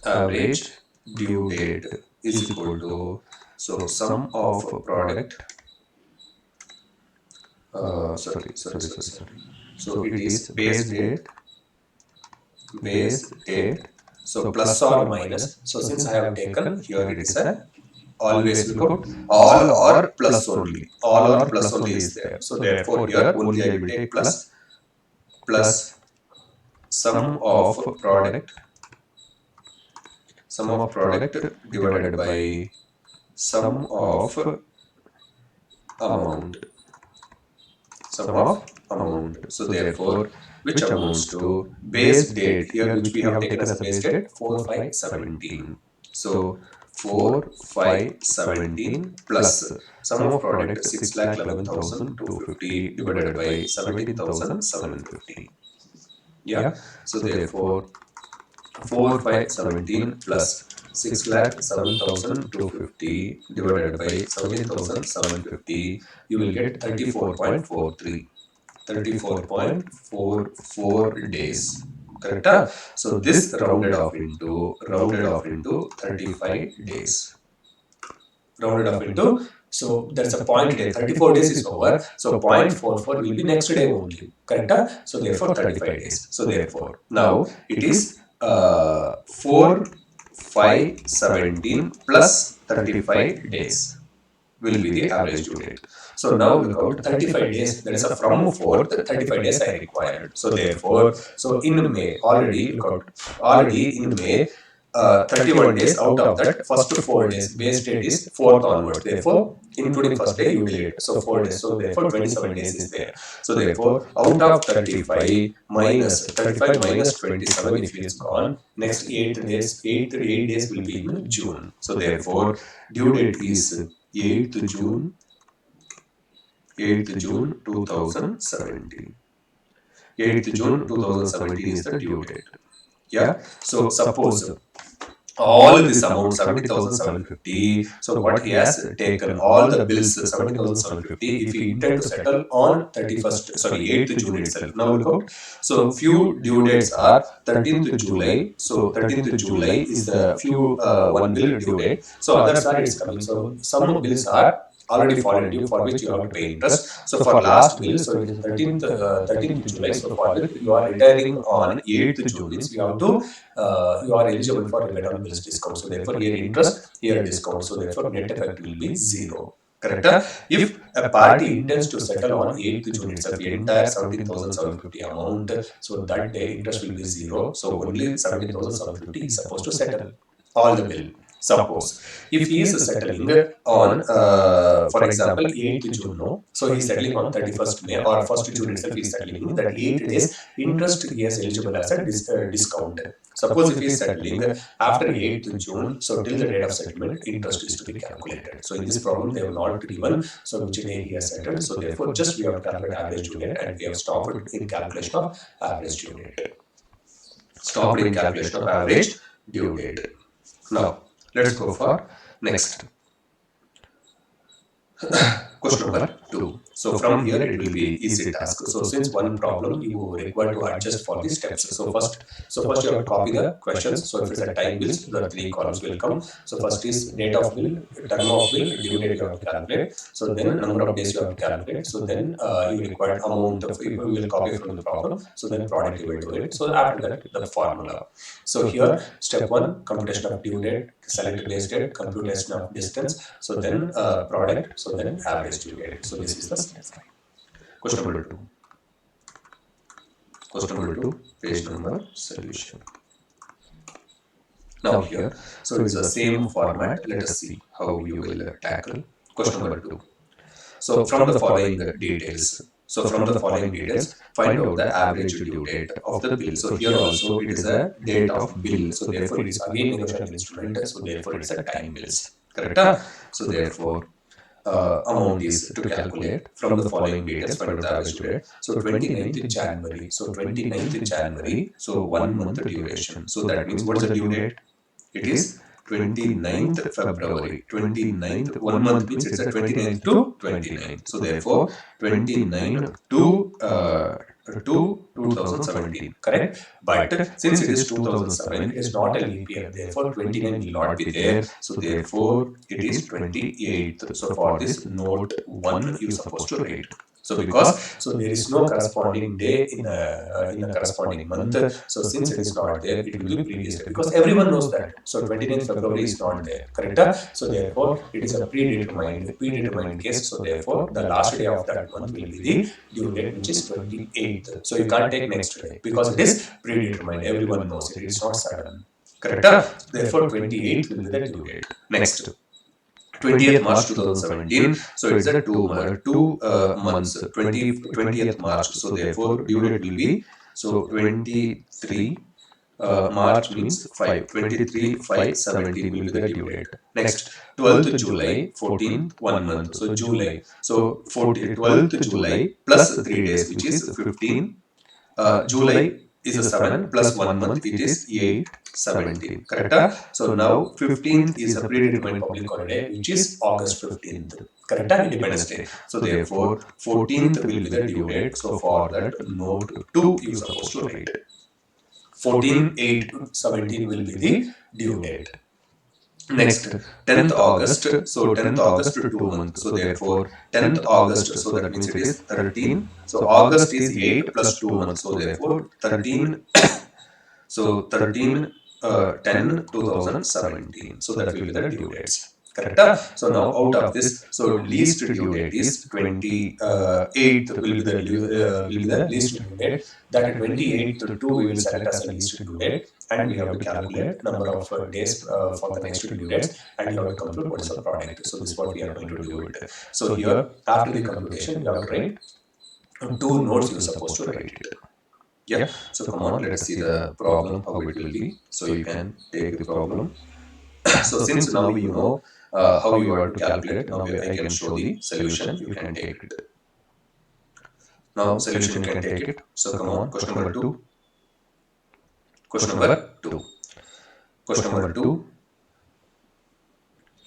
average due date is equal to, so sum of product, sorry. So it is base date, so plus or minus. So since I have taken here, it is a always look out all or plus only. All or plus only is there. So therefore here only I will take plus sum of product divided by sum of amount. So therefore, which amounts to base date here, which we have taken as a base date 4,517. So 4,517 plus sum of product 6,11,250 divided by 17,750. Yeah. So therefore 4,517 plus 6,07,250 divided by 17,750, you will get 34.43. 34.44 days. Correct? So this rounded off into 35 days. Rounded off into, so that's a point day. 34 days is over. So 0.44 will be next day only. Correct? So therefore 35 days. So therefore now it is 4,517 plus 35 days will be the average due date. So now look out 35 days. That is a from 4th 35 days I required. So therefore, so in May already look out already in May 31 days out of that first 4 days base date is 4th onward. Therefore, including first day you will get so 4 days. So therefore 27 days is there. So therefore out of 35 minus 27 if it is gone, next 8 days will be in June. So therefore due date is 8th June 2017. 8th June 2017 is the due date. Yeah. So suppose all this amount 70,750. So what he has taken all the bills 70,750. If he intend to settle on 31st, sorry, 8th June itself. Now look out. So few due dates are 13th July. So 13th July is the few one bill due date. So other side is coming. So some bills are already fallen due for which you have to pay interest. So for last bill, so it is 13th July. So for that you are retiring on 8th June. Means you have to you are eligible for rebate on bills discount. So therefore here interest, here discount. So therefore net effect will be 0. Correct? If a party intends to settle on 8th June itself, the entire 17,750 amount, so that day interest will be 0. So only 17,750 is supposed to settle all the bill. Suppose if he is settling on, for example, 8th June, no, so he is settling on 31st May or 1st June itself, he is settling that 8 days interest he is eligible as a discount. Suppose if he is settling after 8th June, so till the date of settlement, interest is to be calculated. So in this problem, they have not given so which day he has settled. So therefore, just we have to calculate average due date, and we have stopped in calculation of average due date. Stopped in calculation of average due date. Now let's go for next. Question number 2. So from here it will be easy task. So since one problem you require to adjust for the steps. So first you have to copy the questions. So if it's a time bills, the 3 columns will come. So first is date of bill, term of bill, due date you have to calculate. So then number of days you have to calculate. So then you require amount of, you will copy from the problem. So then product you will do it. So after that the formula. So here step 1, computation of due date, select base date, computation of distance. So then product. So then average due date. So this is the slide. Question number 2. Question number 2, page number solution. Now here, so it's the same format. Let us see how you will tackle question number 2. So from the following details. So from the following details, find out the average due date of the bill. So here also it is a date of bill. So therefore it is again negotiable instrument. So therefore it is a time bills. Correct? So therefore amount is to calculate from the following details. Find out the average due date. So 29th January. So 29th January. So 1 month duration. So that means what is the due date? It is 29th February. 29th, 1 month means it's a 29th to 29th. So therefore 29 to 2017. Correct? But since it is 2007, it is not a leap year. Therefore 29 will not be there. So therefore it is 28th. So for this note 1 you are supposed to write. So because there is no corresponding day in a corresponding month. So since it is not there, it will be previous day, because everyone knows that. So 29th February is not there. Correct? So therefore it is a predetermined case. So therefore the last day of that month will be the due date, which is 28th. So you can't take next day because it is predetermined. Everyone knows it. It is not sudden. Correct? Therefore 28th will be the due date. Next. 20th March 2017. So it's a 2 months. 20th March. So therefore due date will be, so 23 March means 5. 23 5 17 will be the due date. Next 12th July 14th 1 month. So July. So 12th July plus 3 days, which is 15. July is a 7 plus 1 month, it is 8 17. Correct? So now 15th is a predetermined public holiday, which is August 15th. Correct? Independence Day. So therefore 14th will be the due date. So for that note 2 you are supposed to write. 14 8 17 will be the due date. Next 10th August. So 10th August to 2 months. So therefore 10th August. So that means it is 13. So August is 8 plus 2 months. So therefore 13. So 13 10 2017. So that will be the due dates. Correct? So now out of this, so least due date is 28th will be the least due date. That 28th to 2 we will select as the least due date, and we have to calculate number of days for the next due dates, and you have to compute what is the product. So this is what we are going to do it. So here after the computation you have to write 2 notes you are supposed to write it. Yeah. So come on, let's see the problem how it will be. So you can take the problem. So since now you know how you are to calculate, now I can show the solution. You can take it. Now solution you can take it. So come on, question number 2. Question number 2. Question number 2.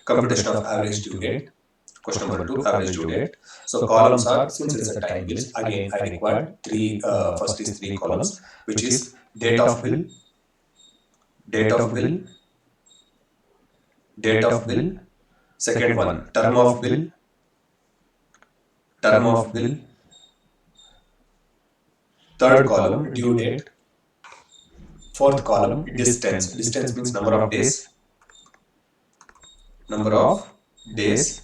Computation of average due date. Question number 2, average due date. So columns are, since it is a time bills, again I required first is 3 columns, which is date of bill, date of bill, date of bill, second one, term of bill, term of bill, third column, due date, fourth column, distance. Distance means number of days, number of days,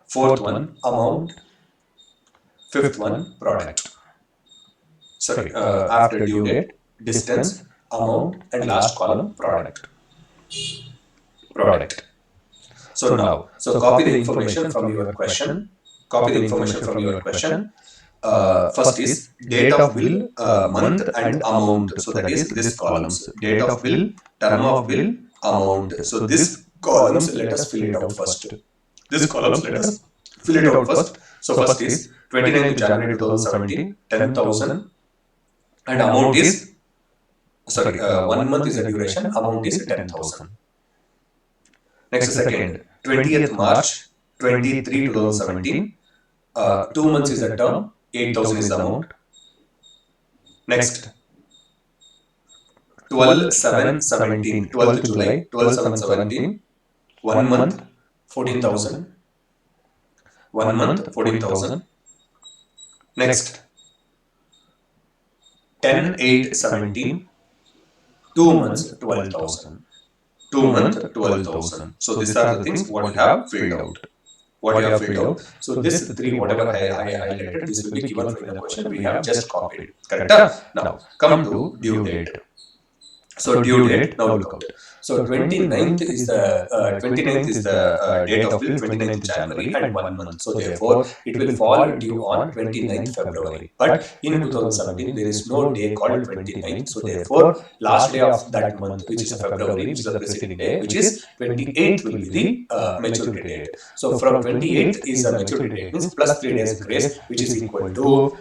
fourth one, amount, fifth one, product. Sorry, after due date, distance, amount, and last column, product. Product. So now, so copy the information from your question. Copy the information from your question. First is date of bill, month, and amount. So that is this columns. Date of bill, term of bill, amount. So this columns, let us fill it out first. This columns, let us fill it out first. So first is 29th January 2017, 10,000, and amount is, sorry, 1 month is the duration, amount is 10,000. Next, second, 20th March 23, 2017, 2 months is the term, 8,000 is the amount. Next, 12/7/17, 12th July, 12/7/17, 1 month, 14,000. 1 month, 14,000. Next, 10/8/17, 2 months, 12,000. 2 months, 12,000. So these are the things what you have filled out. What you have filled out. So this 3, whatever I highlighted, this will be given from the question. We have just copied. Correct? Now come to due date. So due date, now look out. So 29th is the date of bill, 29th January, and 1 month. So therefore, it will fall due on 29th February. But in 2017, there is no day called 29th. So therefore, last day of that month, which is February, which is the preceding day, which is 28th, will be the maturity date. So from 28th is the maturity date, means plus 3 days grace, which is equal to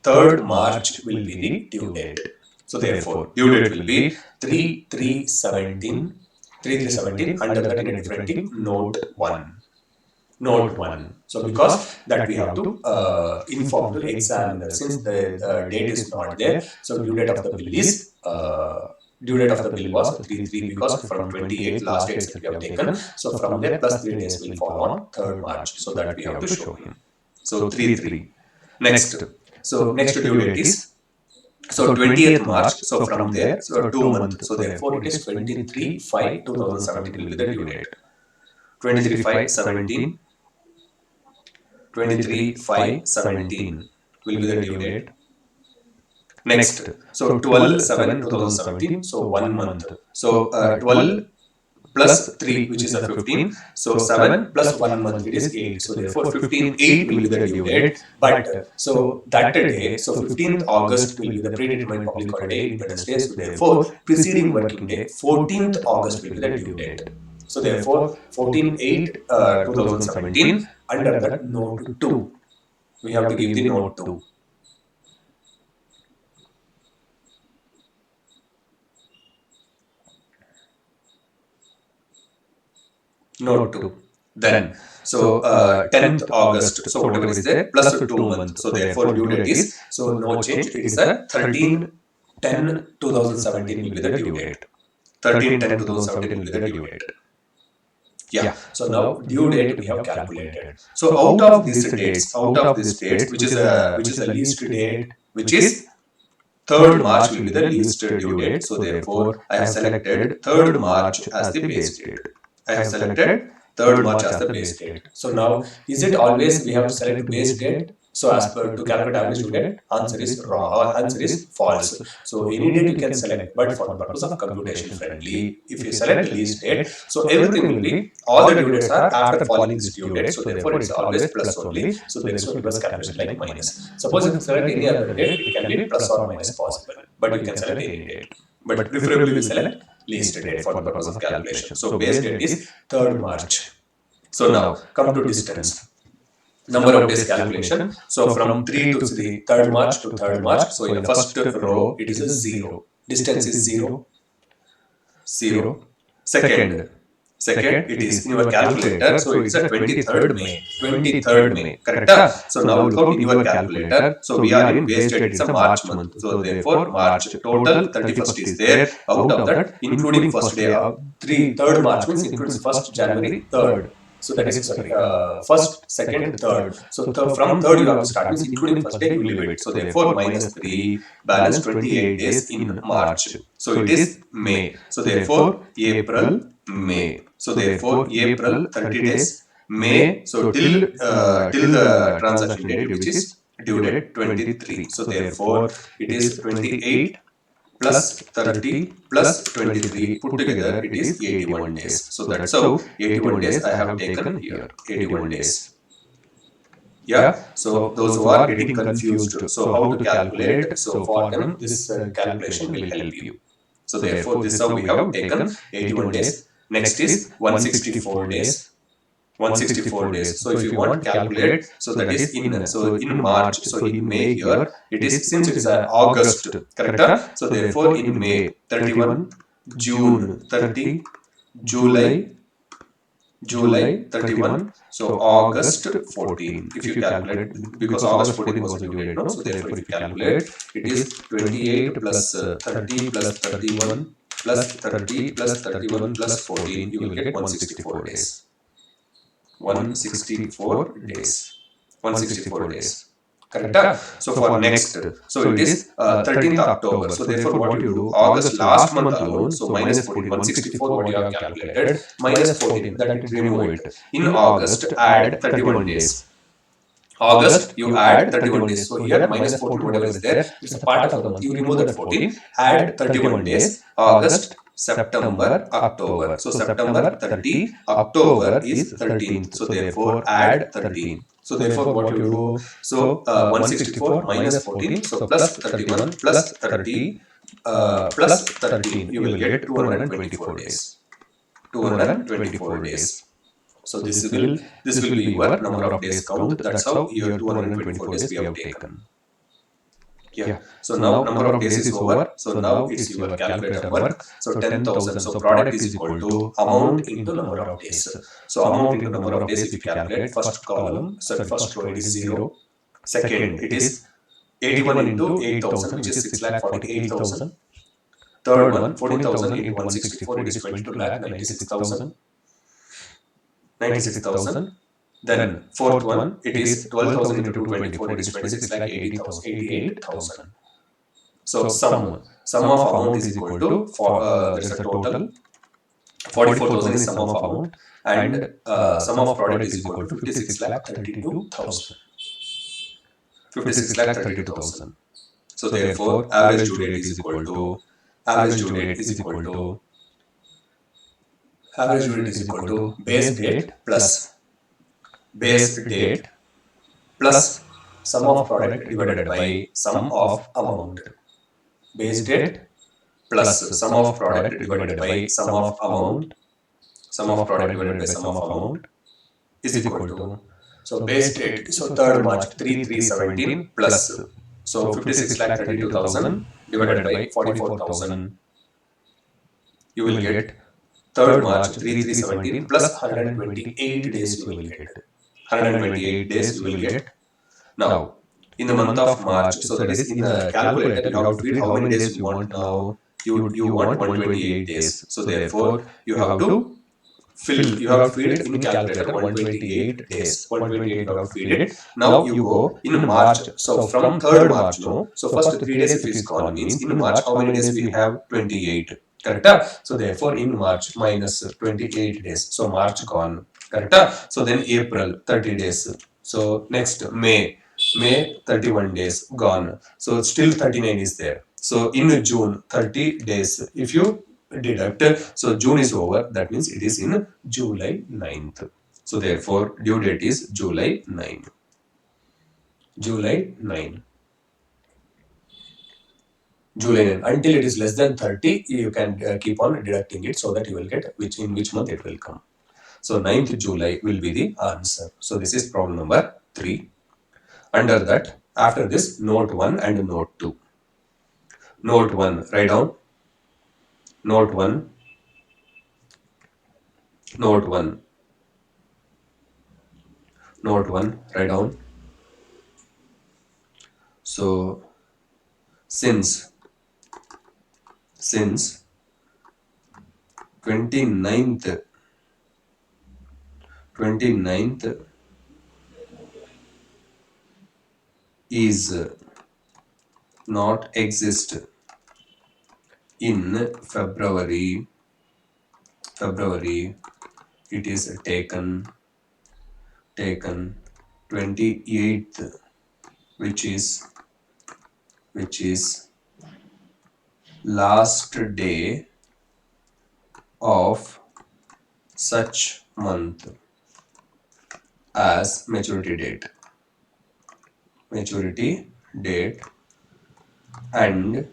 3rd March will be the due date. So therefore, due date will be 3/3/17, 3/3/17 under that in a different thing, note 1. Note 1. So because that we have to inform to the examiner, since the date is not there, so due date of the bill is due date of the bill was 3/3 because from 28th last dates that we have taken. So from there plus 3 days will fall on 3rd March. So that we have to show him. So 3/3. Next. So next due date is, so 20th March, so from there, so 2 months, so therefore it is 23/5/2017 will be the due date. 23/5/17, 23/5/17 will be the due date. Next, so 12/7/2017, so 1 month. So 12 plus 3, which is a 15. So 7 plus 1 month, it is 8. So therefore 15/8 will be the due date. But so that day, so 15th August will be the predetermined public holiday, Independence Day. So therefore preceding working day, 14th August will be the due date. So therefore 14/8/2017 under that note 2. We have to give the note 2. Note 2. Then, so 10th August, so whatever is there, plus 2 months. So therefore due date is, so no change, it is a 13/10/2017 will be the due date. 13/10/2017 will be the due date. Yeah. So now due date we have calculated. So out of these dates, which is the least date, which is 3rd March will be the least due date. So therefore I have selected 3rd March as the base date. I have selected 3rd March as the base date. So now, is it always we have to select base date? So as per to calculate average due date, answer is wrong or answer is false. So any date you can select, but for the purpose of computation friendly, if you select least date, so everything will be, all the due dates are after falling this due date. So therefore it's always plus only. So there is no reverse calculation like minus. Suppose if you select any other date, it can be plus or minus possible, but you can select any date. But preferably we select least date for the purpose of calculation. So base date is 3rd March. So now come to distance. number of days calculation. So from 3 to 3rd March to 3rd March. So in the first row it is a 0. Distance is 0. 0. Second, it is in your calculator. So it is a 23rd May. 23rd May. Correct? So now look out in your calculator. So we are in base date. It's a March month. So therefore March total 31st is there. Out of that, including first day of 3rd March means includes 1st January 3rd. So that is first, second, third. So from third you have to start means including first day you leave it. So therefore minus 3 balance 28 days in March. So it is May. So therefore April, May. So therefore April 30 days, May. So till the transaction date which is due date 23. So therefore it is 28 plus 30 plus 23 put together it is 81 days. So that's how 81 days I have taken here. 81 days. Yeah. So those who are getting confused, so how to calculate? So for them this calculation will help you. So therefore this is how we have taken 81 days. Next is 164 days. 164 days. So if you want to calculate, so that is in March. So in May here, it is since it is August, correct? So therefore in May 31, June 30, July 31. So August 14. If you calculate, because August 14 was a due date, no? So therefore if you calculate, it is 28 plus 30 plus 31 plus 30 plus 31 plus 14. You will get 164 days. 164 days. 164 days. Correct? So for next, so it is 13th October. So therefore what you do, August last month alone, so minus 14, 164 what you have calculated, minus 14, that it remove it. In August, add 31 days. August, you add 31 days. So here minus 14 whatever is there, it's a part of the month. You remove that 14, add 31 days. August, September, October. So September 30, October is 13th. So therefore add 13. So therefore what you do? So 164 minus 14. So plus 31 plus 30 plus 13. You will get 224 days. 224 days. So this will be your number of days count. That's how your 224 days we have taken. Yeah. So now number of days is over. So now it's your calculator work. So 10,000. So product is equal to amount into number of days. So amount into number of days if you calculate, first column, so first row it is 0. Second it is 81 into 8,000 which is 6,48,000. Third one 14,000 into 164 it is 22 lakh 96,000. 96,000. Then fourth one, it is 12,000 into 224, it is 26 lakh 88,000. So sum of amount is equal to, there is a total, 44,000 is sum of amount, and sum of product is equal to 56 lakh 32,000. 56 lakh 32,000. So therefore, average due date is equal to base date plus sum of product divided by sum of amount. Base date plus sum of product divided by sum of amount. Sum of product divided by sum of amount is equal to, so base date, so 3rd March 3,317 plus, so 56 lakh 32,000 divided by 44,000. You will get 3rd March 3,317 plus 128 days you will get. 128 days you will get. Now, in the month of March, so that is in the calculator, you have to feed how many days you want now. You want 128 days. So therefore, you have to feed it in calculator 128 days. 128 you have to feed it. Now you go in March. So from 3rd March, no. So first 3 days if it is gone means in March how many days we have? 28. Correct? So therefore in March minus 28 days. So March gone. Correct? So then April 30 days. So next May 31 days gone. So still 39 is there. So in June 30 days. If you deduct, so June is over. That means it is in July 9th. So therefore due date is July 9. July 9. July 9. Until it is less than 30, you can keep on deducting it so that you will get in which month it will come. So 9th July will be the answer. So this is problem number 3. 3. Under that, after this, note 1 and note 2. Note 1, write down. Note 1, note 1, note 1, write down. So, since 29th is not exist in February, it is taken 28th, which is last day of such month as maturity date, and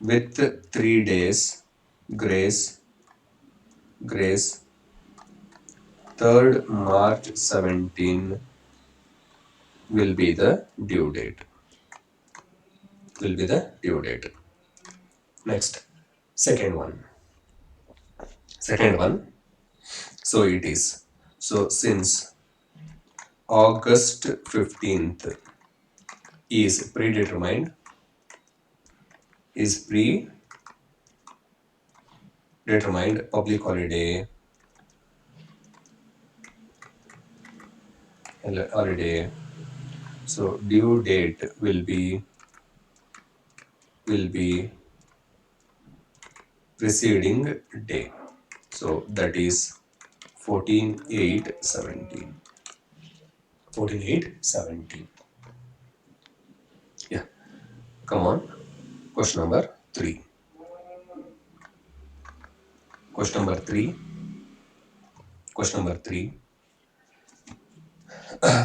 with 3 days grace 3rd March 17 will be the due date. Next, second one. So it is. So since August 15th is predetermined, public holiday, so due date will be preceding day. So that is 14/8/17. Yeah. Come on. Question number 3. Question number 3.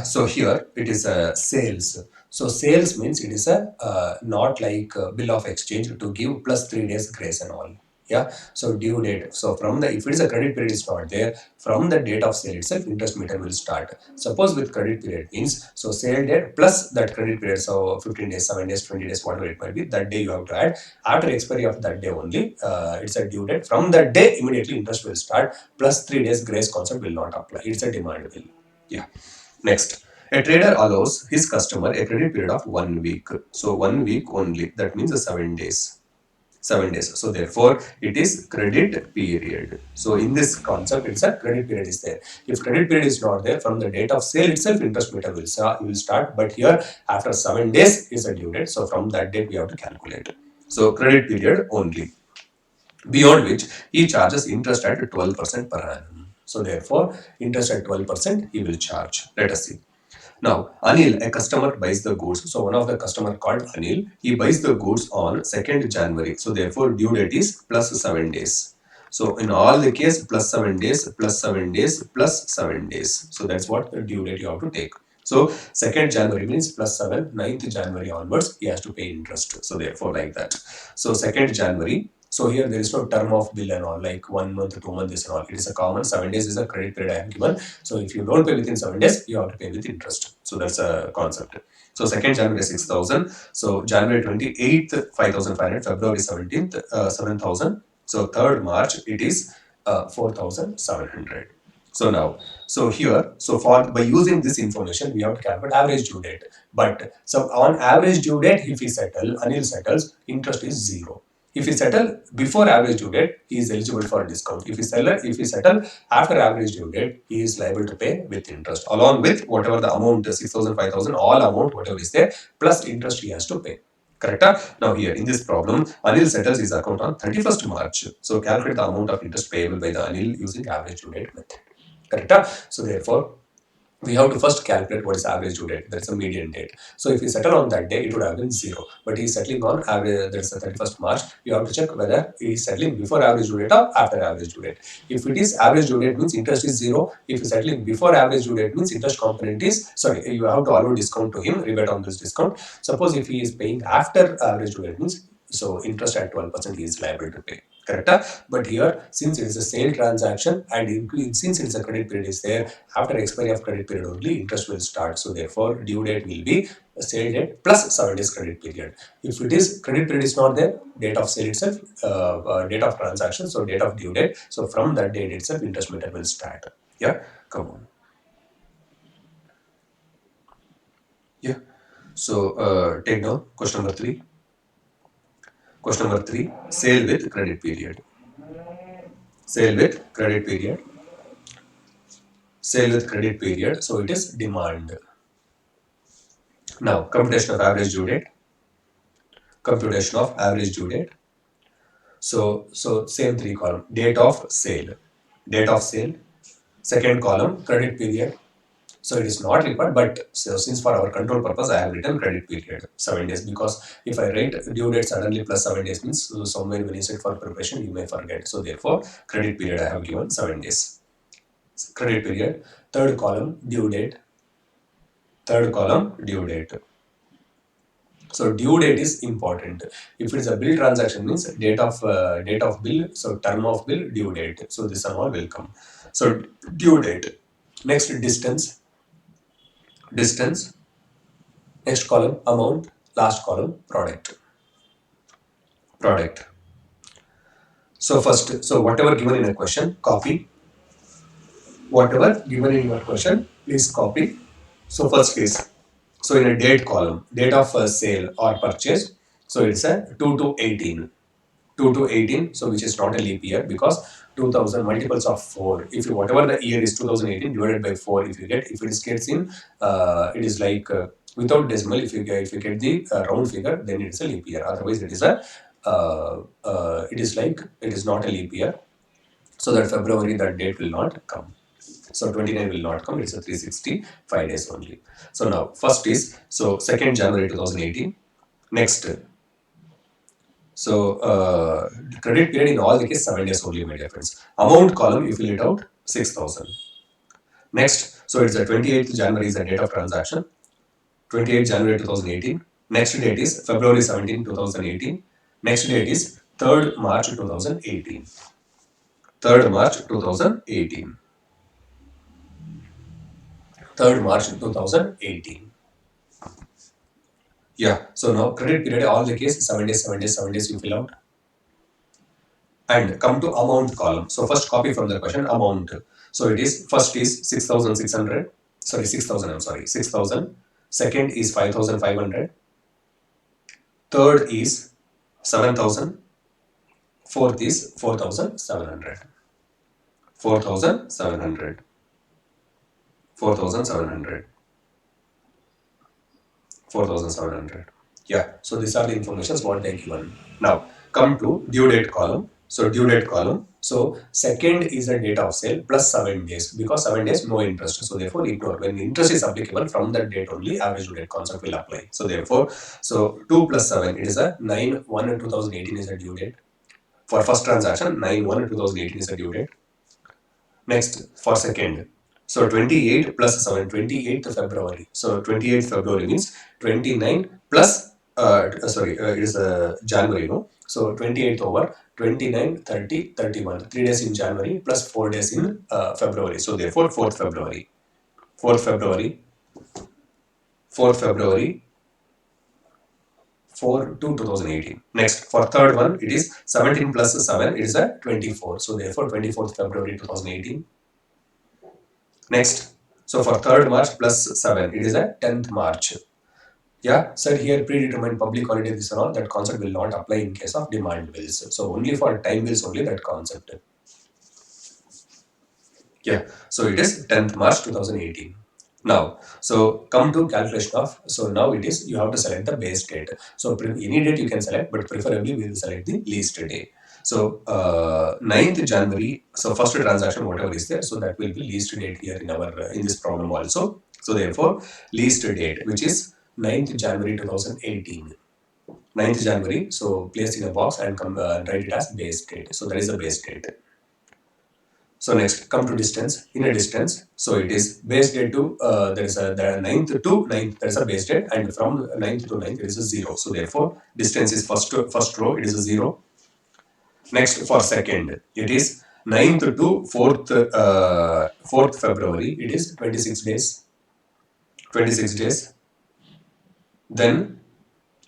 So here it is a sales. So sales means it is a not like a bill of exchange to give plus 3 days grace and all. Yeah. So due date. So from the, if it is a credit period is not there, from the date of sale itself, interest meter will start. Suppose with credit period means, so sale date plus that credit period, so 15 days, 7 days, 20 days, whatever it might be, that day you have to add. After expiry of that day only, it's a due date. From that day, immediately interest will start, plus 3 days grace concept will not apply. It's a demand bill. Yeah. Next, a trader allows his customer a credit period of 1 week. So 1 week only. That means 7 days. 7 days. So therefore, it is credit period. So in this concept, it's a credit period is there. If credit period is not there, from the date of sale itself, interest meter will start. But here, after 7 days is a due date. So from that date, we have to calculate. So credit period only. Beyond which, he charges interest at 12% per annum. So therefore, interest at 12% he will charge. Let us see. Now, Anil, a customer buys the goods. So one of the customer called Anil, he buys the goods on 2nd January. So therefore, due date is plus 7 days. So in all the case, plus 7 days, plus 7 days, plus 7 days. So that's what the due date you have to take. So 2nd January means plus 7, 9th January onwards, he has to pay interest. So therefore, like that. So 2nd January. So here there is no term of bill and all, like 1 month, 2 months and all. It is a common 7 days is a credit period I have given. So if you don't pay within 7 days, you have to pay with interest. So that's a concept. So 2nd January 6,000. So January 28th 5,500. February 17th 7,000. So 3rd March it is 4,700. So now, so here, so for by using this information, we have to calculate average due date. But so on average due date, if we settle, Anil settles, interest is 0. If we settle before average due date, he is eligible for discount. If we settle after average due date, he is liable to pay with interest, along with whatever the amount, 6,000, 5,000, all amount, whatever is there, plus interest he has to pay. Correct? Now here in this problem, Anil settles his account on 31st March. So calculate the amount of interest payable by the Anil using average due date method. Correct? So therefore, we have to first calculate what is average due date. That's a median date. So if we settle on that day, it would have been 0. But he is settling on average, that's the 31st March. You have to check whether he is settling before average due date or after average due date. If it is average due date, means interest is 0. If you settling before average due date, means interest component is, sorry, you have to allow discount to him, rebate on this discount. Suppose if he is paying after average due date, means So interest at 12% he is liable to pay. Correct? But here, since it is a sale transaction and since it is a credit period is there, after expiry of credit period only, interest will start. So therefore, due date will be sale date plus 7 days credit period. If it is credit period is not there, date of sale itself, date of transaction, so date of due date. So from that date itself, interest method will start. Yeah, come on. Yeah. So take down question number 3. Question number 3, sale with credit period. Sale with credit period. Sale with credit period. So it is demand. Now, computation of average due date. Computation of average due date. So same 3 column. Date of sale. Date of sale. Second column, credit period. So it is not required, but so since for our control purpose, I have written credit period 7 days, because if I write due date suddenly plus 7 days means somewhere when you sit for preparation, you may forget. So therefore, credit period I have given 7 days. Credit period. Third column, due date. Third column, due date. So due date is important. If it is a bill transaction means date of bill, so term of bill, due date. So this and all will come. So due date. Next, distance. Distance. Next column, amount. Last column, product. Product. So first, so whatever given in a question, copy. Whatever given in your question, please copy. So first case. So in a date column, date of sale or purchase. So it's a 2 to 18. 2 to 18, so which is not a leap year, because 2000 multiples of 4. If you, whatever the year is 2018 divided by 4, if you get, if it is gets in, it is like without decimal. If you get the round figure, then it is a leap year. Otherwise, it is a it is like it is not a leap year. So that February, that date will not come. So 29 will not come. It's a 365 days only. So now first is, so 2nd January 2018. Next. So credit period in all the case 7 days only, my dear friends. Amount column, you fill it out, 6,000. Next, so it's the 28th January is the date of transaction. 28th January 2018. Next date is February 17, 2018. Next date is 3rd March 2018. 3rd March 2018. 3rd March 2018. Yeah. So now credit period, all the case 7 days, 7 days, 7 days you fill out. And come to amount column. So first copy from the question, amount. So it is, first is 6,600. Sorry, 6,000. I'm sorry, 6,000. Second is 5,500. Third is 7,000. Fourth is 4,700. 4,700. 4,700. 4,700. Yeah. So these are the informations what they given. Now come to due date column. So due date column. So second is the date of sale plus 7 days, because 7 days no interest. So therefore ignore. When interest is applicable, from that date only average due date concept will apply. So therefore, so 2 plus 7, it is a 9/1/2018 is a due date. For first transaction, 9/1/2018 is a due date. Next, for second. So 28 plus 7, 28th February. So 28th February means 29 plus, it is January, no? So 28th over 29, 30, 31. 3 days in January plus 4 days in February. So therefore 4th February. 4th February. 4th February. 4 to 2018. Next, for third one, it is 17 plus 7, it is a 24. So therefore 24th February 2018. Next, so for 3rd March plus 7, it is a 10th March. Yeah, said here predetermined public holiday, this and all, that concept will not apply in case of demand bills. So only for time bills only that concept. Yeah, so it is 10th March 2018. Now, so come to calculation of, so now it is, you have to select the base date. So any date you can select, but preferably we will select the least day. So 9th January, so first transaction whatever is there, so that will be least date here in our in this problem also. So therefore least date, which is 9th January 2018. 9th January, so place in a box and come write it as base date. So that is the base date. So next, come to distance. In a distance, so it is base date to there is a the 9th to 9th. There is a base date, and from 9th to 9th it is a 0. So therefore, distance is first row. It is a 0. Next, for second, it is 9th to 4th February. It is 26 days. 26 days. Then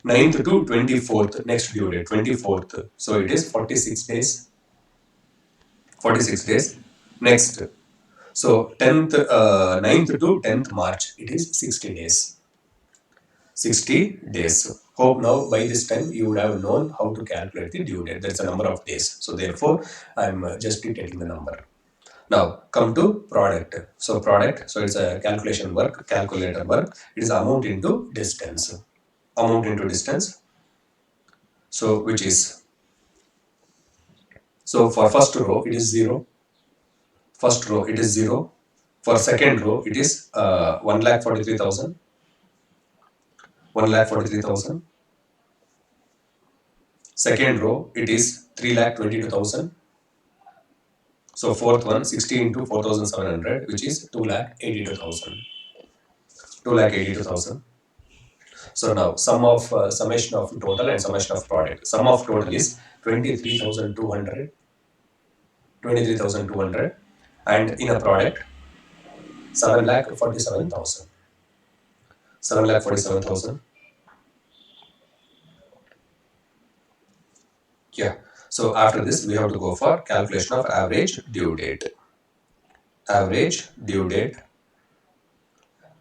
9th to 24th, next due date, 24th. So it is 46 days. 46 days. Next. So 9th to 10th March, it is 60 days. 60 days. Hope now by this time you would have known how to calculate the due date. That's a number of days. So therefore, I'm just dictating the number. Now come to product. So product, so it's a calculation work, calculator work. It is amount into distance. Amount into distance. So which is, so for first row it is 0. First row it is 0. For second row it is 1,43,000. 1,43,000. Second row it is 3,22,000. So fourth one 60 into 4,700, which is 2,82,000. 2,82,000. So now summation of total and summation of product. Sum of total is 23,200. 23,200, and in a product 7,47,000. 7,47,000. Yeah. So after this, we have to go for calculation of average due date. Average due date.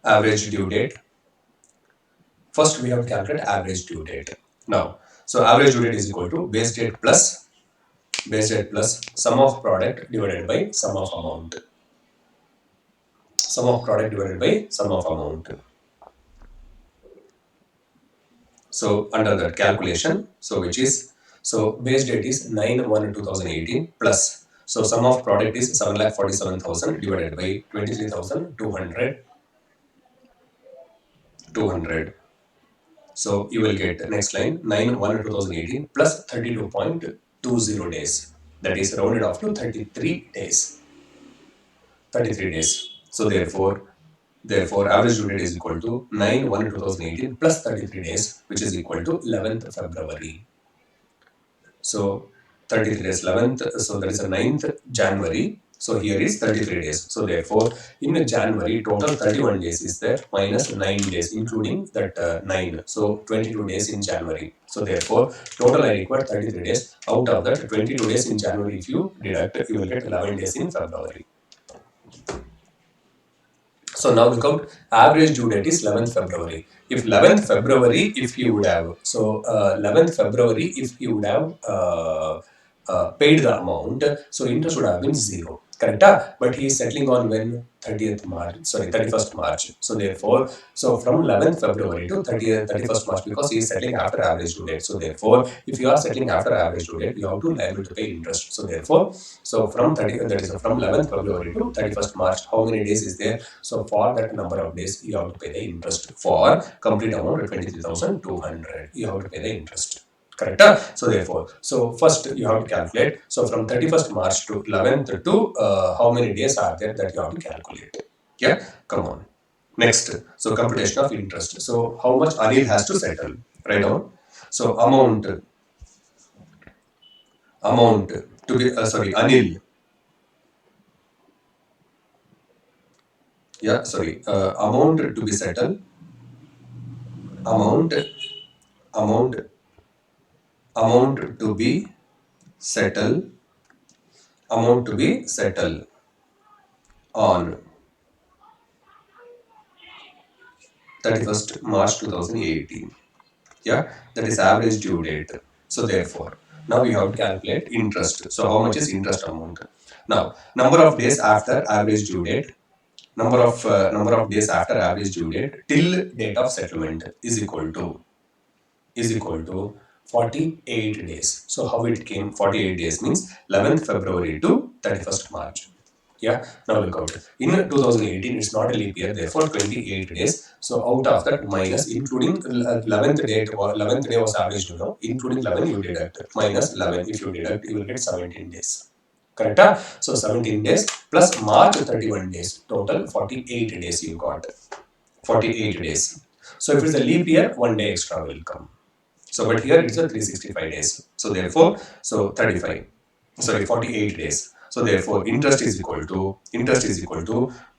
Average due date. First, we have to calculate average due date. Now, so average due date is equal to base date plus sum of product divided by sum of amount. Sum of product divided by sum of amount. So under that calculation, so which is, so base date is 9/1/2018 plus, so sum of product is 7,47,000 divided by 23,200. 200. So you will get next line 9/1/2018 plus 32.20 days. That is rounded off to 33 days. 33 days. So therefore average due date is equal to 9/1/2018 plus 33 days, which is equal to 11th February. So 33 days, 11th, so that is the 9th January. So here is 33 days. So therefore, in January, total 31 days is there, minus 9 days, including that 9. So 22 days in January. So therefore, total I require 33 days. Out of that, 22 days in January, if you deduct, you will get 11 days in February. So now look out, average due date is 11th February. If 11th February, if you would have, so 11th February, if you would have paid the amount, so interest would have been 0. Correct? But he is settling on when? 31st March. So therefore, so from 11th February to 31st March, because he is settling after average due date. So therefore, if you are settling after average due date, you have to liable to pay interest. So therefore, so from 11th February to 31st March, how many days is there? So for that number of days, you have to pay the interest. For complete amount of 23,200, you have to pay the interest. Correct? So therefore, so first you have to calculate. So from 31st March to 11th to how many days are there that you have to calculate. Yeah, come on. Next, so computation of interest. So how much Anil has to settle? Write down. So amount to be Anil. Yeah, sorry. Amount to be settled. Amount to be settled. Amount to be settled on 31st March 2018. Yeah, that is average due date. So therefore, now we have to calculate interest. So how much is interest amount? Now, number of days after average due date, number of days after average due date till date of settlement is equal to 48 days. So how it came? 48 days means 11th February to 31st March. Yeah, now look out. In 2018, it's not a leap year, therefore 28 days. So out of that minus, including 11th date or 11th day was average, including 11 you deduct, minus 11 if you deduct, you will get 17 days. Correct? So 17 days plus March 31 days, total 48 days you got. 48 days. So if it's a leap year, 1 day extra will come. So but here it's a 365 days. So therefore, so 35. Sorry, 48 days. So therefore, interest is equal to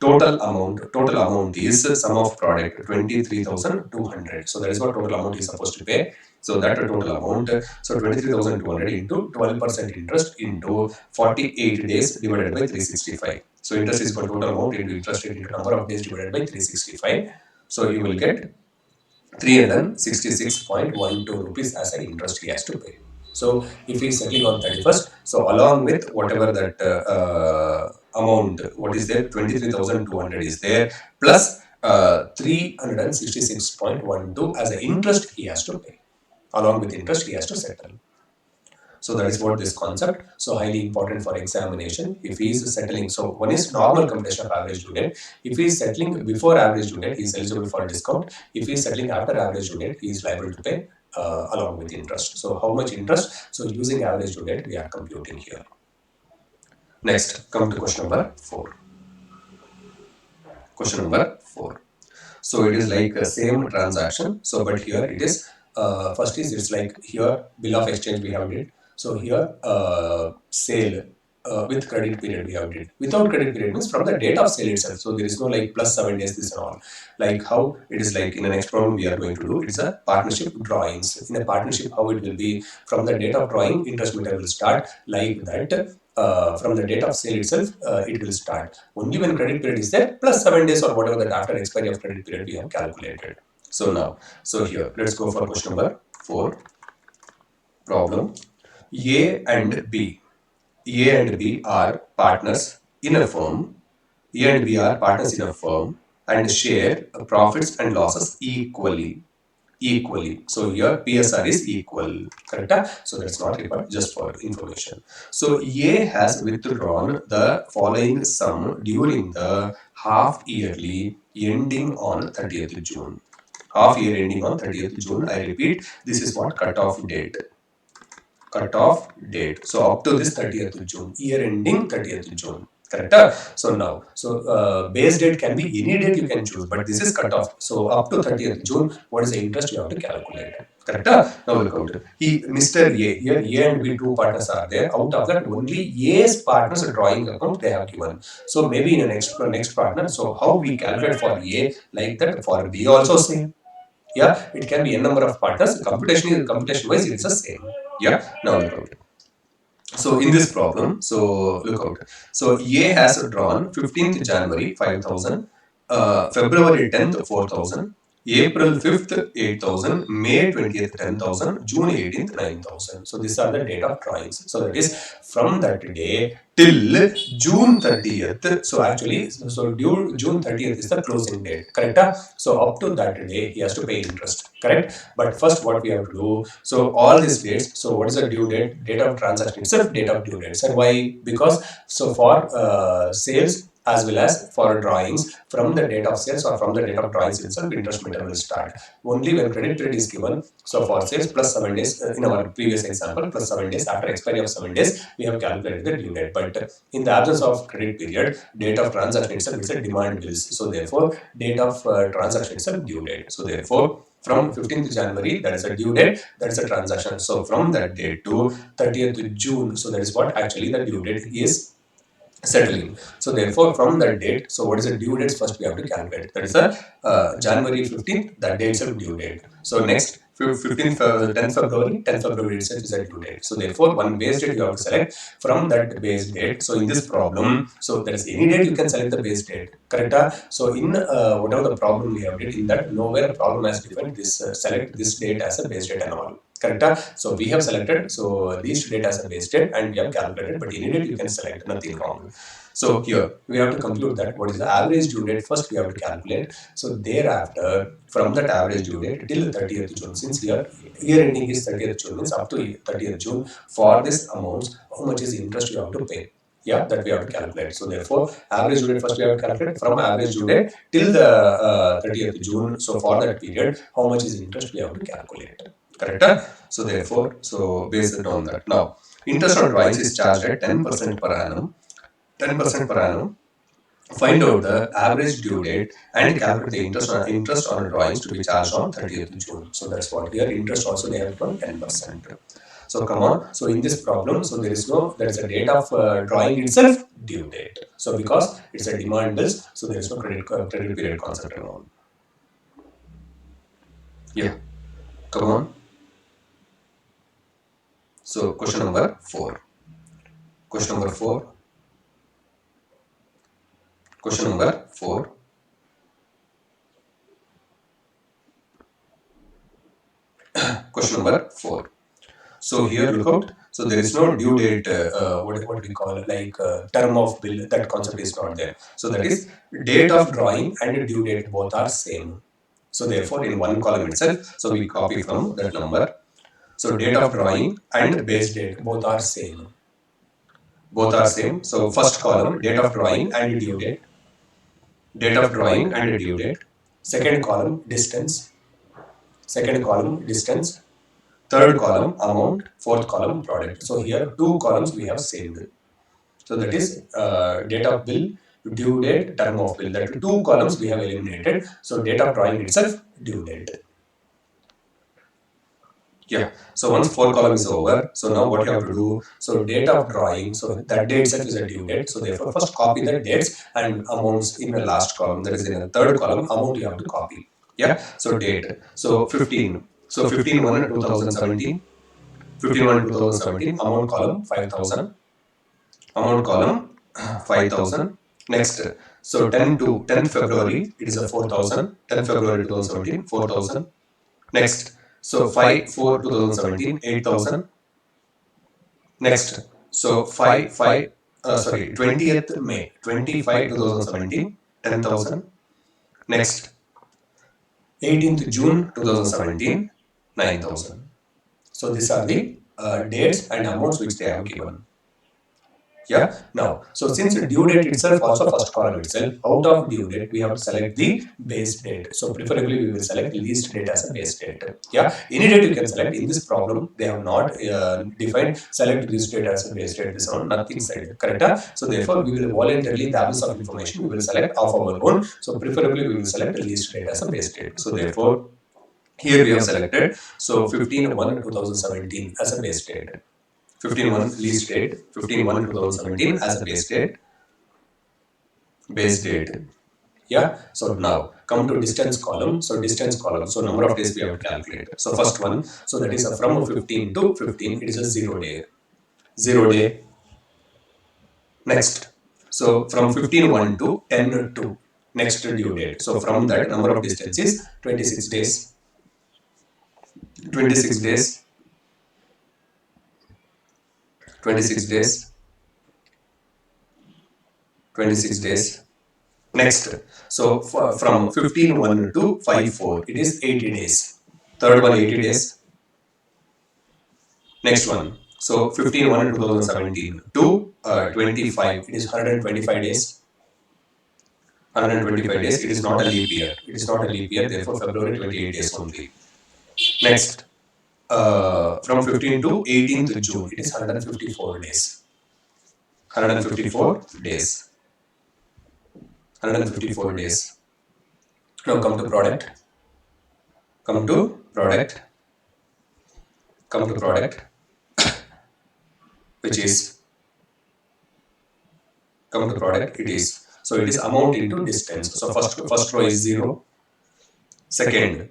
total amount. Total amount is sum of product 23,200. So that is what total amount is supposed to pay. So that total amount. So 23,200 into 12% interest into 48 days divided by 365. So interest is equal to total amount into interest rate into number of days divided by 365. So you will get 366.12 rupees as an interest he has to pay. So if he is settling on 31st, so along with whatever that amount, what is there, 23,200 is there, plus 366.12 as an interest he has to pay. Along with interest he has to settle. So that is what this concept. So highly important for examination. If he is settling, so one is normal computation of average due date. If he is settling before average due date, he is eligible for a discount. If he is settling after average due date, he is liable to pay along with interest. So how much interest? So using average due date, we are computing here. Next, come to question number 4. Question number 4. So it is like a same transaction. So but here it is first is it's like here bill of exchange we have did. So here sale with credit period we have did. Without credit period means from the date of sale itself. So there is no like plus 7 days this and all. Like how it is like in the next problem we are going to do. It's a partnership drawings. In a partnership, how it will be from the date of drawing, interest will start like that. From the date of sale itself, it will start. Only when credit period is there, plus 7 days or whatever that after expiry of credit period we have calculated. So now, so here, let's go for question number 4. Problem. A and B. A and B are partners in a firm. A and B are partners in a firm and share profits and losses equally. So here PSR is equal. Correct? So that's not required, just for information. So A has withdrawn the following sum during the half yearly ending on 30th June. Half year ending on 30th June. I repeat, this is what cutoff date. Cutoff date. So up to this 30th June. Year ending 30th June. Correct? So now, so base date can be any date you can choose, but this is cutoff. So up to 30th June, what is the interest you have to calculate? Correct? Now look out. Mr. A, here A and B two partners are there. Out of that, only A's partners drawing account they have given. So maybe in the next partner. So how we calculate for A like that, for B also same. Yeah, it can be a number of partners. Computation wise, it's the same. Yeah. Now look out. So in this problem, so look out. So A has drawn 15th January 5,000, February 10th 4,000, April 5th 8,000, May 20th 10,000, June 18th 9,000. So these are the date of drawings. So that is from that day till June 30th. So actually, so due June 30th is the closing date. Correct? So up to that day he has to pay interest. Correct? But first what we have to do, so all these dates, so what is the due date? Date of transaction itself, date of due dates. And why? Because so for sales as well as for drawings, from the date of sales or from the date of drawings itself, interest will start. Only when credit period is given, so for sales plus 7 days, in our previous example, plus 7 days, after expiry of 7 days, we have calculated the due date. But in the absence of credit period, date of transaction itself is a demand bills. So therefore, date of transaction itself due date. So therefore, from 15th January, that is a due date, that is a transaction. So from that date to 30th June, so that is what actually the due date is settling. So therefore, from that date, so what is the due date? First we have to calculate. That is the January 15th, that date itself due date. So next 15th, 10th February, 10th February itself is a due date. So therefore, one base date you have to select from that base date. So in this problem, so there is any date you can select the base date. Correct? So in whatever the problem we have did, in that nowhere a problem has defined this select this date as a base date and all. Correct? So we have selected so these date as a base date and we have calculated, but any date you can select, nothing wrong. So here we have to conclude that what is the average due date first we have to calculate. So thereafter from that average due date till 30th June, since here year ending is 30th June, means up to 30th June, for this amounts, how much is interest you have to pay? Yeah, that we have to calculate. So therefore, average due date first we have to calculate from average due date till the 30th June. So for that period, how much is interest we have to calculate? Correct? So therefore, so based on that. Now, Interest on drawings is charged at 10% per annum. 10% per annum. Find out the average due date and calculate the interest on drawings to be charged on 30th June. So that's what here interest also they have given 10%. So come on. So in this problem, so there is no, there is a date of drawing itself due date. So because it's a demand bills, so there is no credit period concept and all. Yeah. Come on. So question number 4. Question number 4. Question number 4. Question number 4. So here look out. So there is no due date. What we call it, like term of bill. That concept is not there. So that is date of drawing and due date both are same. So therefore in one column itself, so we copy from that number. So date of drawing and base date both are same. Both are same. So first column date of drawing and due date. Date of drawing and due date. Second column distance. Second column distance. Third column amount, fourth column product. So here two columns we have saved. So that is date of bill, due date, term of bill. That two columns we have eliminated. So date of drawing itself, due date. Yeah. So once 4 column is over, so now what you have to do? So date of drawing, so that date itself is a due date. So therefore first copy the dates and amounts in the last column. That is in the third column, amount you have to copy. Yeah. So date. So 15. So 15/1/2017. 15/1/2017. Amount column 5,000. Amount column 5,000. Next. So 10 February, it is a 4,000. 10 February 2017, 4,000. Next. So 5/4/2017, 8,000. Next. So 20th May, 25/2017, 10,000. Next. 18th June 2017, 9,000. So these are the dates and amounts which they have given. Yeah. Now, so since due date itself, also first column itself, out of due date, we have to select the base date. So preferably we will select least date as a base date. Yeah. Any date you can select. In this problem, they have not defined select this date as a base date. This one, nothing said. Correct? So therefore, we will voluntarily, in the absence of information, we will select of our own. So preferably we will select least date as a base date. So therefore, here we have selected. So 15/1/2017 as a base date. 15/1 least date, 15/1/2017 as a base date. Base date. Yeah. So now come to distance column. So distance column. So number of days we have to calculate. So first one. So that is from 15 to 15. It is a 0 day. 0 day. Next. So from 15/1 to 10/2. Next due date. So from that number of distance is 26 days. 26 days. 26 days. 26 days. Next. So from 15/1 to 5/4, it is 80 days. Third one 80 days. Next one. So 15/1/2017 to 25, it is 125 days. 125 days. It is not a leap year. It is not a leap year. Therefore, February 28 days only. Next. From 15 to 18th June, it is 154 days. 154 days. 154 days. Now come to product. Come to product. Come to product. Which is. Come to product. It is. So it is amount into distance. So first row is 0. Second,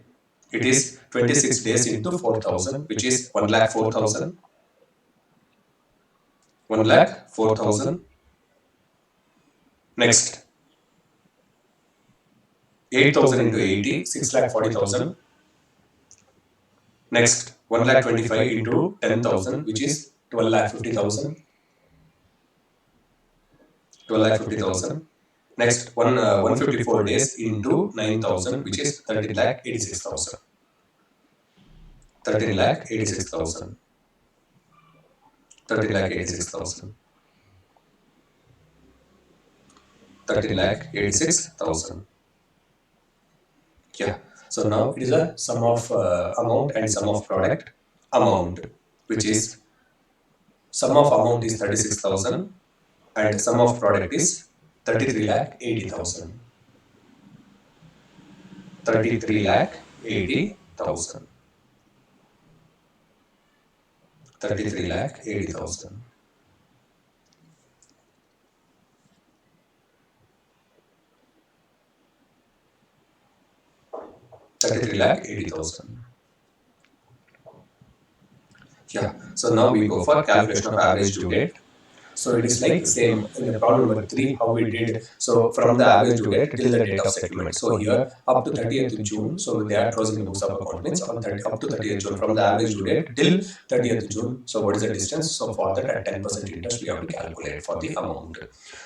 it is 26 days into 4,000, which is 1,04,000. 1,04,000. Next. 8,000 into 80, 6,40,000. Next, 1,25,000 into 10,000, which is 12,50,000. 12,50,000. Next, 154 days into 9,000, which is 13,86,000. 13,86,000. 13,86,000. 13,86,000. Yeah. So now it is a sum of amount and sum of product amount, which is sum of amount is 36,000 and sum of product is 33,80,000. 33,80,000. 33,80,000. 33,80,000. Yeah. So now we go for calculation of average due date. So it is like same in the problem number 3 how we did. So from the average due date till the date of settlement. So here up to 30th June. So they are closing the books of account means on 30, up to 30th June from the average due date till 30th June. So what is the distance? So for that at 10% interest we have to calculate for the amount.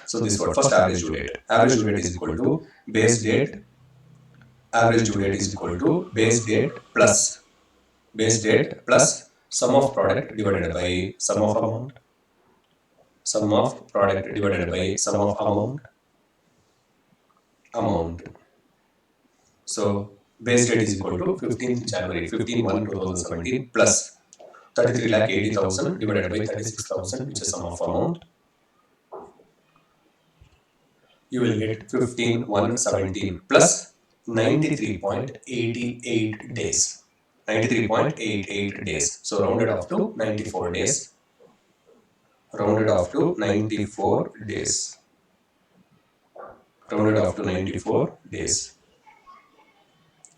So this is what first average due date. Average due date is equal to base date. Average due date is equal to base date plus sum of product divided by sum of amount. Sum of product divided by sum of amount. So base date is equal to 15th January 15/1/2017 plus 33,80,000 divided by 36,000 which is sum of amount. You will get 15/1/17 plus 93.88 days. 93.88 days. So rounded off to 94 days. Rounded off to 94 days. Rounded off to 94 days.